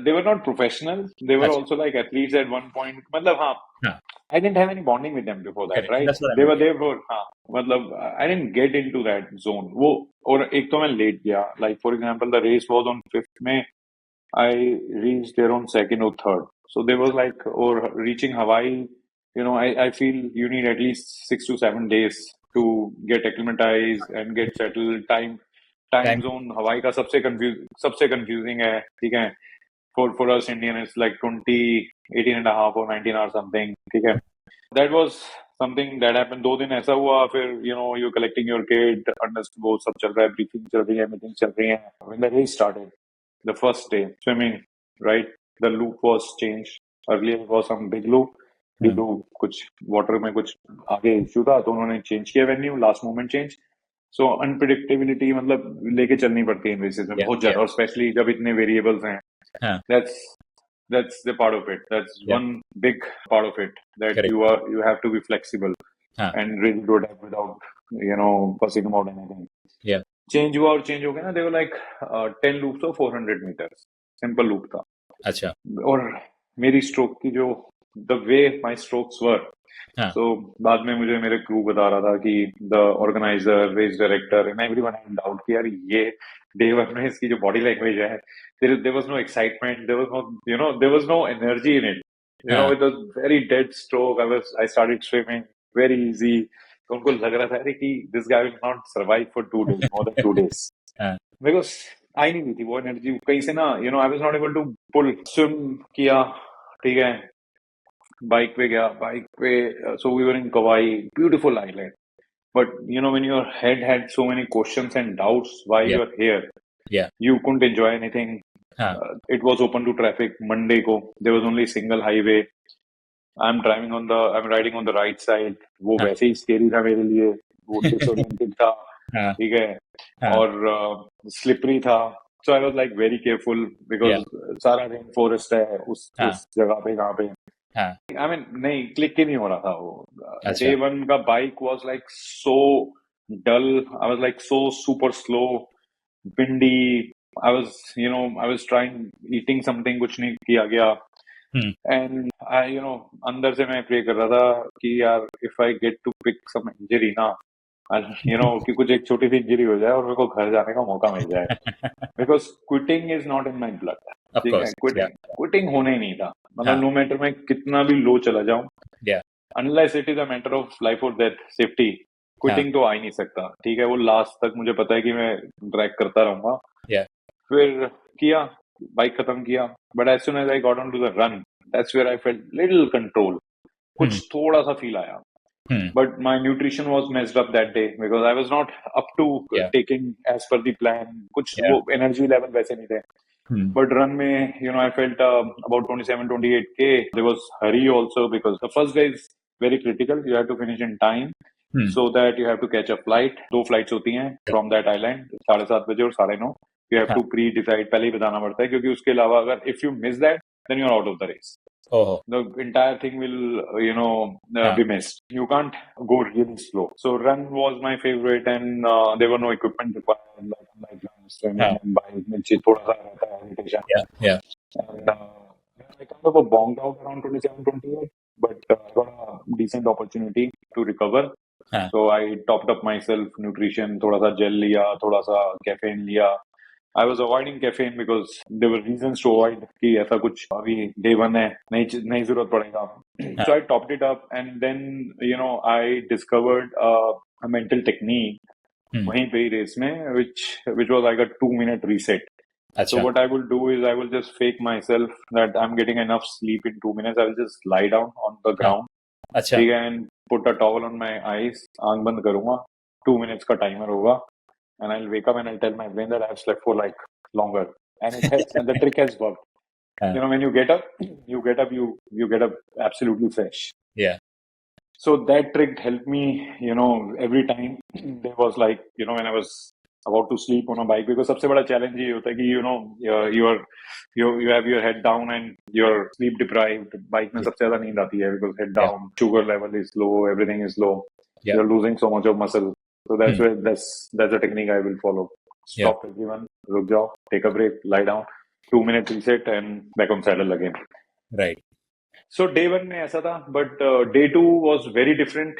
they were not professional. They were अच्छा. also like athletes at one point. मतलब हाँ, हाँ. I didn't have any bonding with them before that, Correct. right? That's what I They meant. were there for हाँ, मतलब I didn't get into that zone. वो और एक तो मैं late गया. Like for example, the race was on 5th May. I reached there on 2nd or 3rd. So there was like, or reaching Hawaii, I feel you need at least 6 to 7 days to get acclimatized and get settled. Time zone Hawaii का सबसे confusing है, ठीक है. For us Indian, it's like 18 and a half or 19 or something, ठीक है. That was something that happened. 2 दिन ऐसा हुआ, फिर you're collecting your kit, वो सब चल रहा है, briefing चल रही है, meeting चल रही है. When the race started, the first day swimming, right, the loop was changed. Earlier it was some big loop. Big loop, कुछ water में कुछ आगे issue था, तो उन्होंने change किया venue, last moment change. So unpredictability मतलब लेके चलनी पड़ती है इन रेसेस में बहुत ज्यादा, और स्पेशली जब इतने वेरिएबल्स हैं. That's the part of it. That's one big part of it, that Correct. you have to be flexible and really do that without fussing about anything. Yeah. Change हुआ और change हो गया ना. They were like 10 loops of 400 meters. Simple loop था. अच्छा. और मेरी stroke की जो the way my strokes were. So बाद में मुझे मेरे क्रू बता रहा था कि the organizer, race director and everyone had doubt कि यार ये day one में इसकी जो body language है, there was no excitement, there was no energy in it. It was very dead stroke. I started swimming very easy. तो उनको लग रहा था कि this guy will not survive for 2 days, more than 2 days. Because आई नहीं थी वो energy कहीं से ना. I was not able to pull. Swim किया, ठीक है. बाइक पे so we were in Kauai, beautiful island, but when your head had so many questions and doubts why you are here, you couldn't enjoy anything. It was open to traffic. Monday ko there was only single highway. I'm riding on the right side. वो वैसे ही scary था मेरे लिए. वो disoriented था, ठीक है, और slippery था. So I was like very careful because सारा rain forest है उस जगह पे कहाँ पे. I mean, नहीं, click ही नहीं हो रहा था वो. Day one का bike was like so dull. I was like so super slow, windy. I was trying eating something, कुछ नहीं किया गया. And I, अंदर से मैं pray कर रहा था कि यार if I get to pick some injury ना, कि कुछ एक छोटी सी इंजरी हो जाए और मेरे को घर जाने का मौका मिल जाए. Because quitting is not in my blood. ठीक है, quitting होने ही नहीं था. मतलब no matter मैं कितना भी low चला जाऊं, unless it is a matter of life or death, safety, quitting तो आ ही नहीं सकता. ठीक है, वो last तक मुझे पता है कि मैं drag करता रहूंगा. फिर किया, बाइक खत्म किया. But as soon as I got onto the run, that's where I felt little control. कुछ थोड़ा सा feel आया. But my nutrition was messed up that day because I was not up to taking as per the plan. कुछ वो energy level वैसे नहीं थे. But run में, I felt about 27-28K. There was hurry also because the first day is very critical. You have to finish in time so that you have to catch a flight. 2 flights होती हैं from that island, 7:30 बजे और 9:30. You have to pre-decide, पहले ही बताना पड़ता है, क्योंकि उसके अलावा अगर if you miss that, then you're out of the race. The entire thing will, be missed. You can't go really slow. So run was my favorite, and there were no equipment required like swimming and bike. थोड़ा सा रहता है hesitation. And I kind of bombed out around 27-28, but got a decent opportunity to recover. So I topped up myself, nutrition, थोड़ा सा gel लिया, थोड़ा सा caffeine लिया. I was avoiding caffeine because there were reasons to avoid कि ऐसा कुछ अभी day one है, नहीं जरूरत पड़ेगा. So I topped it up, and then I discovered a mental technique वहीं पे ही race में, which was like a 2-minute reset. So what I will do is I will just fake myself that I'm getting enough sleep in 2 minutes. I will just lie down on the ground, ठीक है, and put a towel on my eyes. आंख बंद करूंगा, 2 minutes का timer होगा. and I'll wake up and I'll tell my brain that I've slept for like longer, and it has, and the trick has worked. Yeah. When you get up, you get up absolutely fresh. Yeah. So that trick helped me, every time there was like, when I was about to sleep on a bike, because सबसे बड़ा challenge ये होता है कि, you have your head down and you're sleep deprived. Bike में सबसे ज़्यादा नींद आती है because head Yeah. down, sugar level is low, everything is low. Yeah. You're losing so much of muscle. So that's where that's a technique I will follow. Stop everyone, रुक जाओ, take a break, lie down, 2 minute reset and back on saddle again. Right. So day one में ऐसा था, but day two was very different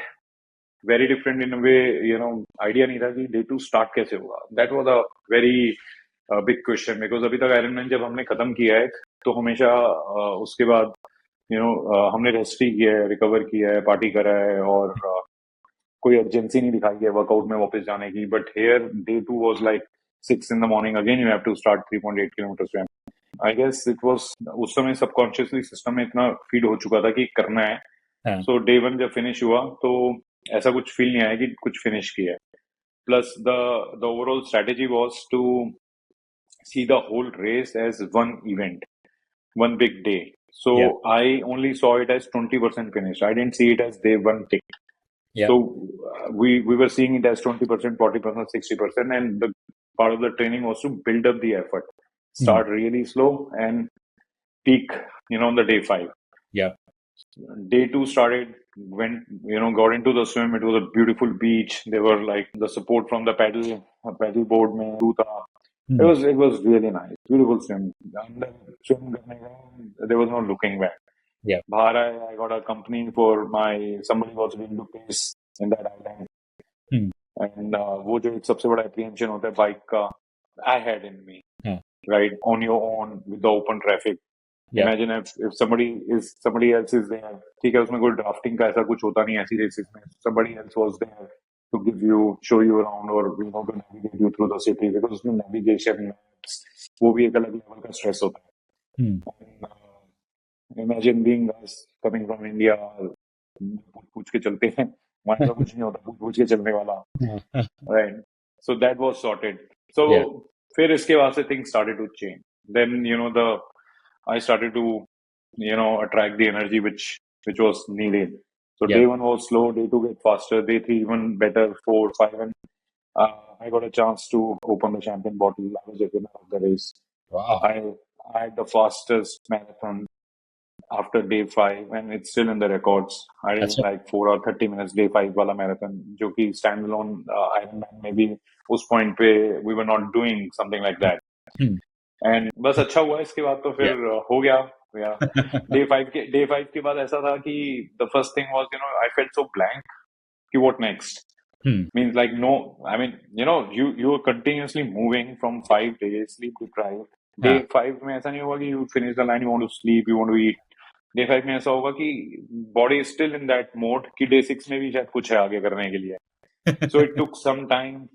in a way, idea नहीं था कि day two start कैसे होगा. That was a very big question, because अभी तक Ironman जब हमने खत्म किया है तो हमेशा उसके बाद हमने रेस्ट ही किया है, रिकवर किया है, पार्टी करा है, और कोई अर्जेंसी नहीं दिखाई है वर्कआउट में वापस जाने की. But here day two was like 6 in the morning, again you have to start 3.8 kilometers swim. I guess it was उस समय सबकॉन्शियसली सिस्टम में इतना फीड हो चुका था कि करना है. सो डे वन जब फिनिश हुआ तो ऐसा कुछ फील नहीं आया कि कुछ फिनिश किया है. Plus the overall strategy was to see the whole race as one event, one big day. So I only saw it as 20% finish. I didn't see it as day one tick. So we were seeing it as 20%, 40%, 60%, and the part of the training was to build up the effort. Start really slow and peak, on the day 5. Yeah. Day 2 started, got into the swim. It was a beautiful beach. There were like the support from the paddle board में था. It was really nice, beautiful swim. अंदर swim करने का, there was no looking back. Yeah. बाहर I got a company for somebody was willing to pace in that island. And वो जो एक सबसे बड़ा apprehension होता है बाइक का, I had in me, right, on your own with the open traffic. Imagine if somebody else is there. ठीक है, उसमें कोई drafting का ऐसा कुछ होता नहीं ऐसी races में. Somebody else was there to give you, show you around, or to navigate you through the city, because उसमें navigation maps वो भी एक अलग level का stress होता है. And, imagine being guys coming from India, पूछ के चलते हैं, वहाँ ऐसा कुछ नहीं होता, पूछ के चलने वाला. Right. So that was sorted. So फिर इसके बाद से things started to change. Then I started to attract the energy which was needed. So day 1 was slow, day 2 get faster, day 3 even better, 4, 5, and I got a chance to open the champion bottle. I was the winner of the race. Wow. I had the fastest marathon after day 5, and it's still in the records. I did like 4 or 30 minutes day 5 wala marathon, जो कि standalone Ironman maybe उस point पे we were not doing something like that. And बस अच्छा हुआ. इसके बाद तो फिर हो गया. Day 5 के बाद ऐसा था कि the first thing was, I felt so blank कि what next? Means like no, I mean, you were continuously moving from 5 days, sleep deprived. Day 5 में ऐसा नहीं होगा कि you finish the line, you want to sleep, you want to eat. Day 5 में ऐसा होगा कि body is still in that mode कि day 6 में भी शायद कुछ है आगे करने के लिए. So it took some time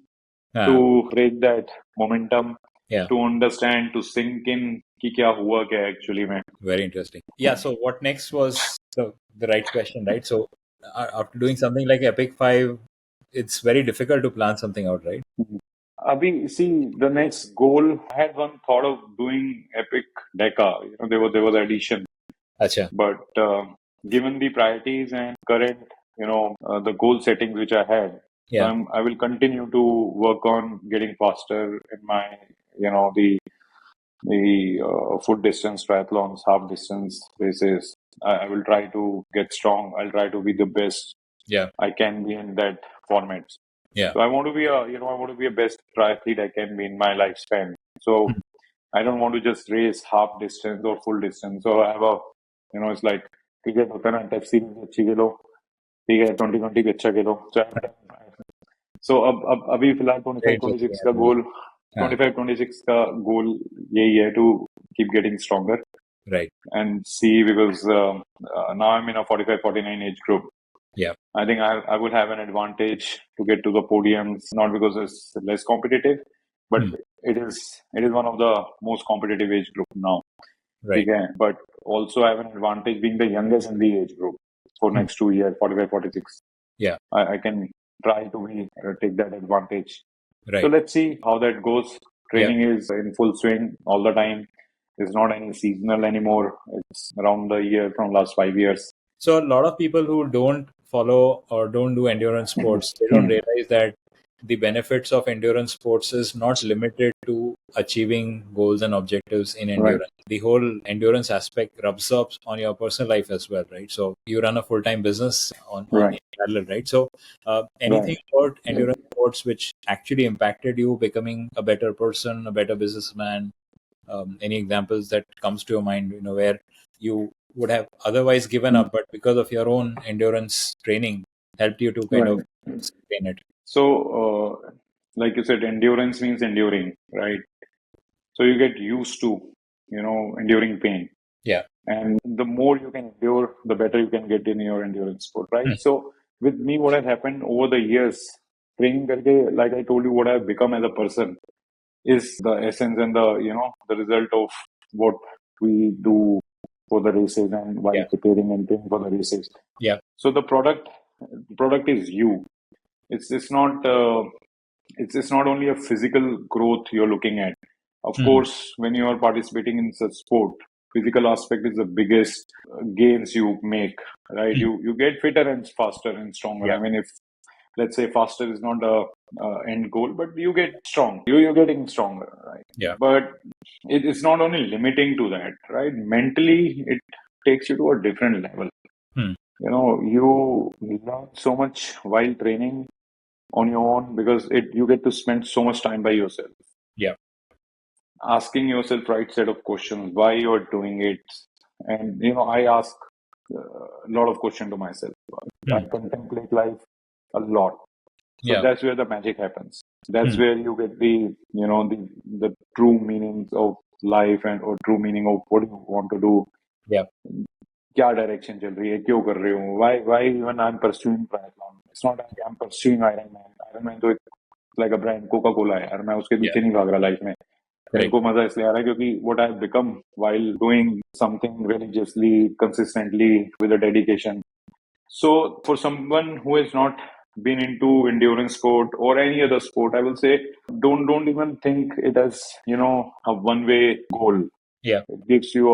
to break that momentum, to understand, to sink in कि क्या हुआ क्या actually में. Very interesting. Yeah. So what next was the right question, right? So after doing something like Epic 5, it's very difficult to plan something out, right? Abhi, see, the next goal, I had one thought of doing Epic Deca. There was addition. Achha. But given the priorities and current, the goal settings which I had, I will continue to work on getting faster in my, the full distance triathlons, half distance races. I will try to get strong. I'll try to be the best I can be in that format. So I want to be a best triathlete I can be in my lifespan. So I don't want to just race half distance or full distance. So I have a, it's like cricket होता है ना, test series अच्छी खेलो, ठीक है, 2020 भी अच्छा खेलो. So अब अभी फिलहाल 25-26 का गोल, 25-26 का गोल यही है, to keep getting stronger, right, and see, because now I'm in a 45-49 age group. I think I will have an advantage to get to the podiums, not because it's less competitive, but it is one of the most competitive age group now. Right. Okay? But also I have an advantage being the youngest in the age group for next 2 years, 45-46. I can try to take that advantage. So Right. let's see how that goes. Yeah. Training is in full swing all the time. It's not any seasonal anymore. It's around the year from last 5 years. So a lot of people who don't follow or don't do endurance sports, they don't Hmm. realize that the benefits of endurance sports is not limited to achieving goals and objectives in Right, endurance. The whole endurance aspect rubs up on your personal life as well, right? So you run a full-time business on right, in parallel, right? So anything right. about endurance sports which actually impacted you becoming a better person, a better businessman, any examples that comes to your mind, where you would have otherwise given Hmm. up, but because of your own endurance training helped you to kind of Right. sustain it. So, like you said, endurance means enduring, right? So you get used to, enduring pain. Yeah. And the more you can endure, the better you can get in your endurance sport, right? Hmm. So with me, what has happened over the years, training karke, like I told you, what I've become as a person is the essence and the result of what we do for the races and while Yeah. preparing and training for the races. Yeah. So the product is you. It's not it's not only a physical growth you're looking at. Of Hmm. course, when you are participating in such sport, physical aspect is the biggest gains you make, right? Hmm. You get fitter and faster and stronger. Yeah. I mean, if let's say faster is not the end goal, but you get strong. You're getting stronger, right? Yeah. But it's not only limiting to that, right? Mentally, it takes you to a different level. Hmm. You learn so much while training on your own because you get to spend so much time by yourself, Yeah. asking yourself right set of questions, why you're doing it. And I ask a lot of questions to myself. I Hmm. contemplate life a lot. So Yeah. that's where the magic happens. That's Hmm. where you get the true meanings of life and or true meaning of what you want to do. Yeah. क्या direction चल रही है क्यों कर रही हूँ why even I'm pursuing triathlon. It's not like I'm pursuing Ironman तो एक like a brand Coca Cola है यार मैं उसके Yeah. पीछे नहीं भाग रहा लाइफ में मेरे Right. को मजा इसलिए आ रहा है क्योंकि what I've become while doing something religiously consistently with a dedication. So for someone who has not been into endurance sport or any other sport, I will say don't even think it as a one way goal. Yeah. It gives you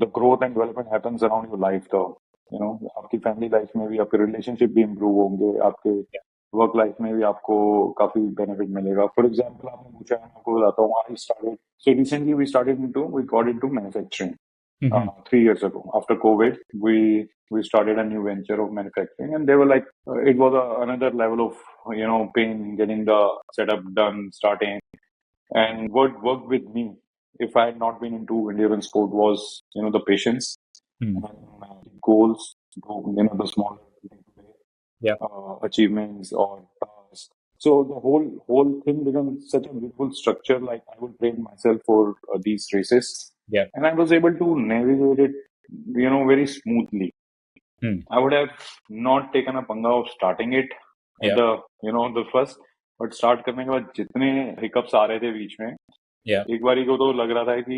the growth and development happens around your life though. आपकी family life में भी आपके relationship भी improve होंगे आपके Yeah. Work life में भी आपको काफी बेनिफिट मिलेगा फॉर एग्जांपल आपने पूछा मैं आपको बताता हूँ I started so recently we got into manufacturing Hmm. 3 years ago after COVID. We started a new venture of manufacturing, and they were like, it was another level of pain getting the setup done, starting. And what worked with me, if I had not been into endurance sport, was the patience Hmm. and goals, to, the smaller day-to-day, Yeah. achievements or tasks. So the whole thing becomes such a beautiful structure. Like I would train myself for these races, Yeah. and I was able to navigate it, very smoothly. Hmm. I would have not taken a panga of starting it at Yeah. the first, but start करने के बाद जितने hiccups आ रहे थे बीच में Yeah. एक बारी को तो लग रहा था कि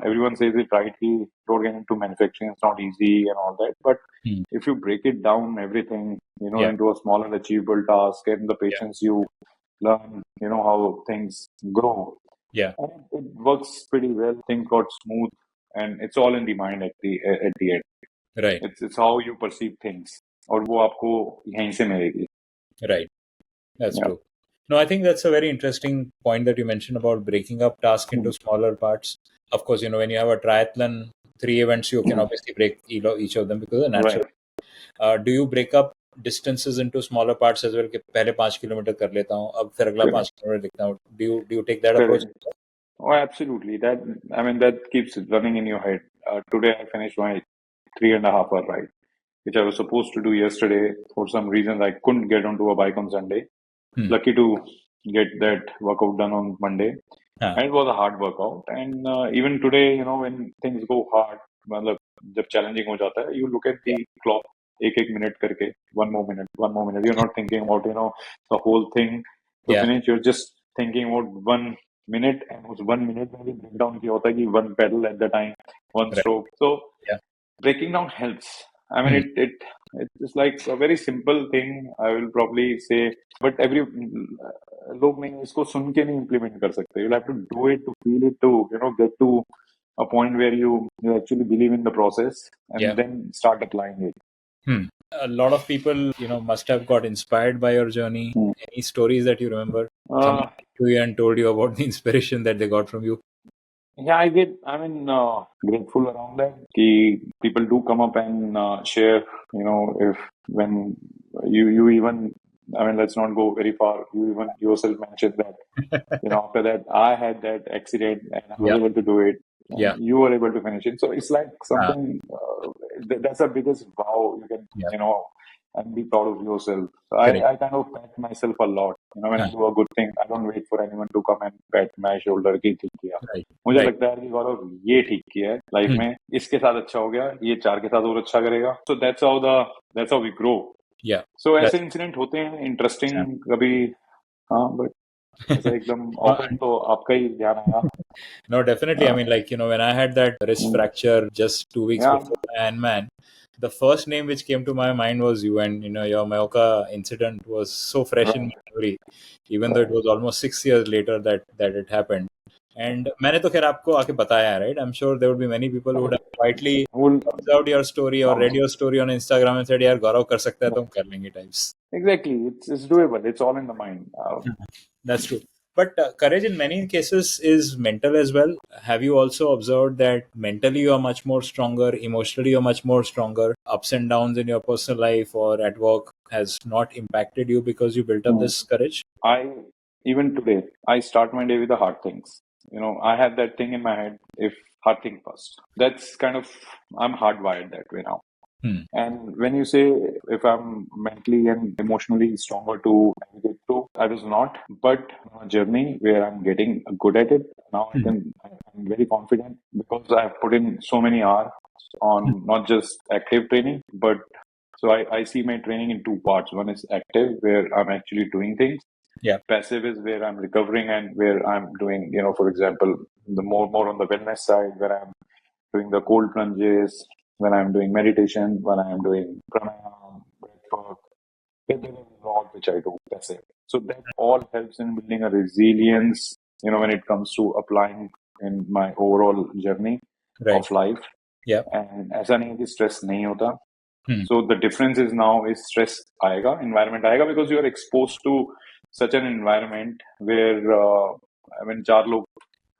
everyone says it right कि don't get into manufacturing, it's not easy and all that, but Hmm. if you break it down everything Yeah. into a smaller achievable task and the Yeah. patience you learn how things grow, Yeah. and it works pretty well. Things got smooth, and it's all in the mind at the end. Right. It's how you perceive things और वो आपको यहीं से मिलेगी. Right. That's Yeah. true. No, I think that's a very interesting point that you mentioned about breaking up tasks into smaller parts. Of course, when you have a triathlon, 3 events, you can obviously break each of them because they're Right. natural. Do you break up distances into smaller parts as well? कि पहले 5 kilometre कर लेता हूँ, अब फिर अगला Correct. 5 kilometre लिखता हूँ. Do you take that approach? Correct. Oh, absolutely. That keeps running in your head. Today I finished my 3.5 hour ride, which I was supposed to do yesterday. For some reason, I couldn't get onto a bike on Sunday. Hmm. Lucky to get that workout done on Monday. हाँ. And it was a hard workout. And even today, when things go hard, मतलब जब challenging हो जाता है, you look at the clock, एक minute करके, one more minute, one more minute. You're not thinking about the whole thing to Yeah. finish. You're just thinking about 1 minute, and उस 1 minute में भी breakdown किया होता है कि one pedal at the time, one Right. stroke. So Yeah. breaking down helps. I mean, Hmm. it It's like a very simple thing, I will probably say, but every लोग नहीं इसको सुन के नहीं implement कर सकते. You'll have to do it, to feel it, to get to a point where you actually believe in the process and Yeah. then start applying it. A lot of people, must have got inspired by your journey. Any stories that you remember? Someone came to you and told you about the inspiration that they got from you? Yeah, I mean, grateful around that. People do come up and share, if when you even, I mean, let's not go very far. You even yourself mentioned that, after that, I had that accident and I was Yeah. able to do it. Yeah. You were able to finish it. So it's like something, that's the biggest wow you can, Yeah. and be proud of yourself. So Correct. I kind of pat myself a lot. When I do a good thing, I don't wait for anyone to come and pat my shoulder कि ठीक किया. Right. मुझे Right. लगता है कि गौरव ये ठीक किया है लाइफ में, इसके साथ अच्छा हो गया, ये 4 के साथ और अच्छा करेगा. So that's how we grow. Yeah. So ऐसे इंसिडेंट होते हैं इंटरेस्टिंग कभी. हाँ, बट ऐसा एकदम ऑफर तो आपका ही ध्यान आया. No, definitely. I mean, like, when I had that wrist fracture just 2 weeks Yeah. before my Ironman, the first name which came to my mind was you. And, your Mallorca incident was so fresh in my memory, even though it was almost 6 years later that it happened. And मैंने तो खैर आपको आके बताया, right? I'm sure there would be many people who would have quietly observed your story or read your story on Instagram and said, यार गौरव कर सकता है तो हम कर लेंगे types. Exactly. It's doable. It's all in the mind. That's true. But courage in many cases is mental as well. Have you also observed that mentally you are much more stronger, emotionally you're much more stronger, ups and downs in your personal life or at work has not impacted you because you built up this courage? Even today, I start my day with the hard things. I have that thing in my head, if hard thing first. That's kind of, I'm hardwired that way now. And when you say if I'm mentally and emotionally stronger to navigate through, I was not, but on a journey where I'm getting good at it. Now I'm very confident because I've put in so many hours on not just active training, but so I see my training in two parts. One is active, where I'm actually doing things. Yeah. Passive is where I'm recovering and where I'm doing, for example, the more on the wellness side, where I'm doing the cold plunges, when I'm doing meditation, when I'm doing pranayama, breathwork. There's a lot which I do passive. So that all helps in building a resilience, when it comes to applying in my overall journey of life. Yeah. And ऐसा नहीं है कि stress नहीं होता. So the difference is now is stress आएगा, environment आएगा, because you are exposed to such an environment where I mean 4 लोग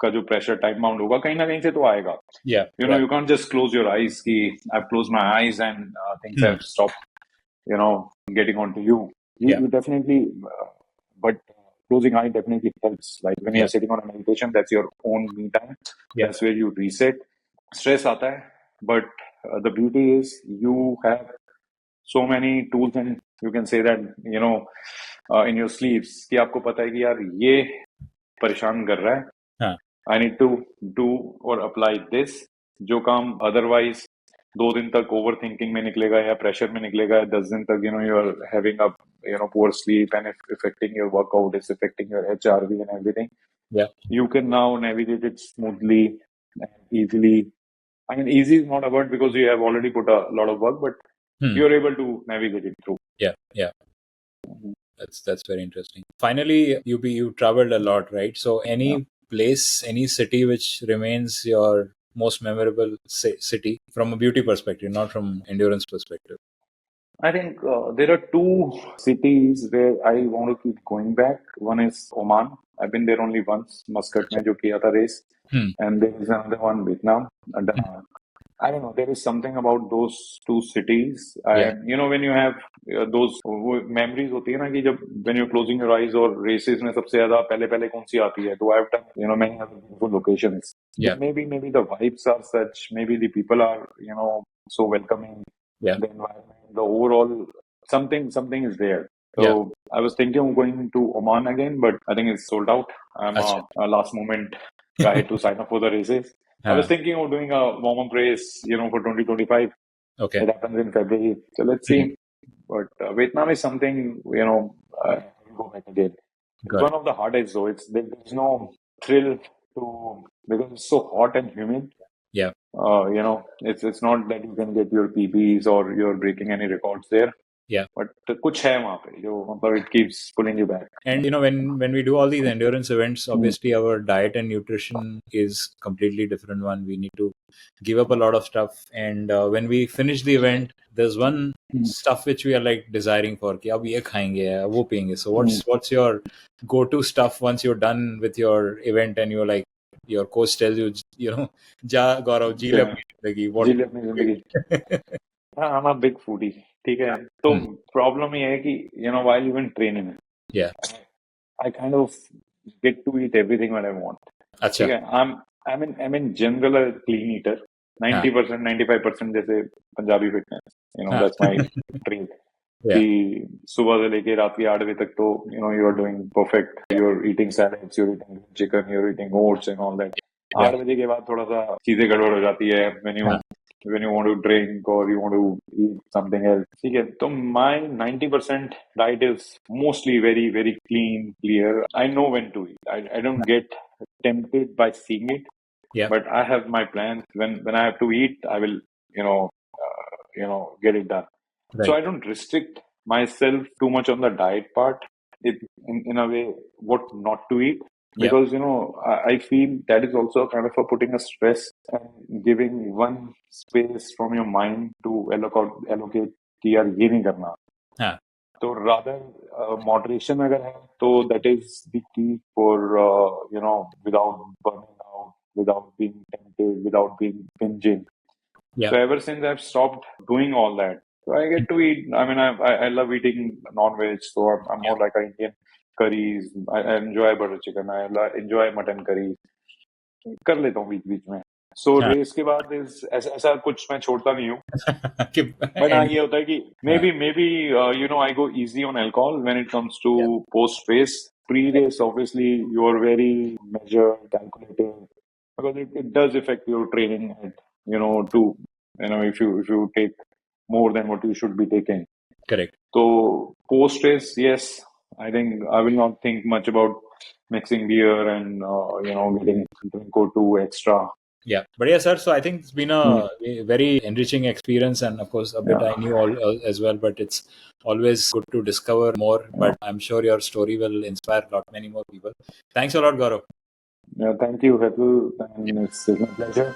का जो pressure time bound होगा कहीं ना कहीं से तो आएगा. Yeah. You can't just close your eyes कि I've closed my eyes and things have stopped, getting onto you. You definitely, but closing eye definitely helps. Like when you're sitting on a meditation, that's your own me time. Yeah. That's where you reset. Stress आता है, but the beauty is you have so many tools and you can say that, in your sleeves कि आपको पता है कि यार ये परेशान कर रहा है. I need to do or apply this. जो काम otherwise 2 दिन तक overthinking में निकलेगा या pressure में निकलेगा, 10 दिन तक, you are having a, poor sleep and it's affecting your workout, it's affecting your HRV and everything. Yeah. You can now navigate it smoothly and easily. I mean, easy is not a word because you have already put a lot of work, but you're able to navigate it through. Yeah. Yeah. That's very interesting. Finally, you traveled a lot, right? So any place, any city which remains your most memorable city from a beauty perspective, not from endurance perspective? I think there are 2 cities where I want to keep going back. One is Oman. I've been there only once, Muscat mein jo kiya tha race. And there is another one, Vietnam, Danang. I don't know, there is something about those 2 cities. And when you have those memories होती है ना कि जब when you're closing your eyes और races में सबसे ज़्यादा पहले कौन सी आती है, तो I've done many other beautiful locations. Yeah. Maybe the vibes are such, maybe the people are so welcoming. Yeah. The environment, the overall something is there. So I was thinking of going to Oman again, but I think it's sold out. I'm a last moment guy to sign up for the races. I was thinking of doing a warm-up race, for 2025. Okay. It happens in February. So let's see. But Vietnam is something, I'll go back again. It's one of the hardest though. There's no thrill to, because it's so hot and humid. Yeah. it's not that you can get your PBs or you're breaking any records there. Yeah. But कुछ है वहाँ पे जो मतलब it keeps pulling you back. And when we do all these endurance events, obviously our diet and nutrition is completely different one. We need to give up a lot of stuff, and when we finish the event, there's one stuff which we are like desiring for कि अब ये खाएंगे वो पिएंगे. So what's your go-to stuff once you're done with your event and you're like your coach tells you जा गौरव जी ले अपनी जिंदगी. जी ले अपनी जिंदगी. I'm a big foodie. ठीक है. तो प्रॉब्लम ये है कि while even training, yeah, I kind of get to eat everything that I want. अच्छा. ठीक है. I'm in general a clean eater. 90%, 95% जैसे Punjabi fitness. That's my trait. Yeah. कि सुबह से लेके रात के 8 बजे तक तो you are doing perfect. You're eating salads, you're eating chicken, you're eating oats and all that. 8 बजे के बाद थोड़ा सा चीजें गड़बड़ हो जाती है when you want to drink or you want to eat something else. ठीक है. तो my 90% diet is mostly very very clean, clear. I know when to eat. I don't get tempted by seeing it. Yeah. But I have my plans. When I have to eat, I will get it done. Right. So I don't restrict myself too much on the diet part. In a way, what not to eat. Because I feel that is also kind of a putting a stress and giving one space from your mind to allocate कि यार ये नहीं करना. हाँ. So rather moderation अगर है तो that is the key for without burning out, without being tempted, without being binging. Yeah. So ever since I've stopped doing all that, so I get to eat. I mean, I love eating non-veg, so I'm more like an Indian curries. I enjoy butter chicken. I enjoy mutton curry. कर लेता हूँ बीच में. So race के बाद ऐसा कुछ मैं छोड़ता नहीं हूँ. But हाँ ये होता है कि maybe I go easy on alcohol when it comes to post race. Pre-race, obviously, you are very measured, calculated, because it does affect your training. If you take more than what you should be taking. Correct. So post race, yes, I think I will not think much about mixing beer and getting drink or two extra. Yeah, but yeah, sir. So I think it's been a very enriching experience, and of course, a bit I knew all as well. But it's always good to discover more. But I'm sure your story will inspire a lot many more people. Thanks a lot, Gaurav. Yeah, thank you, Hetal, and it's a pleasure.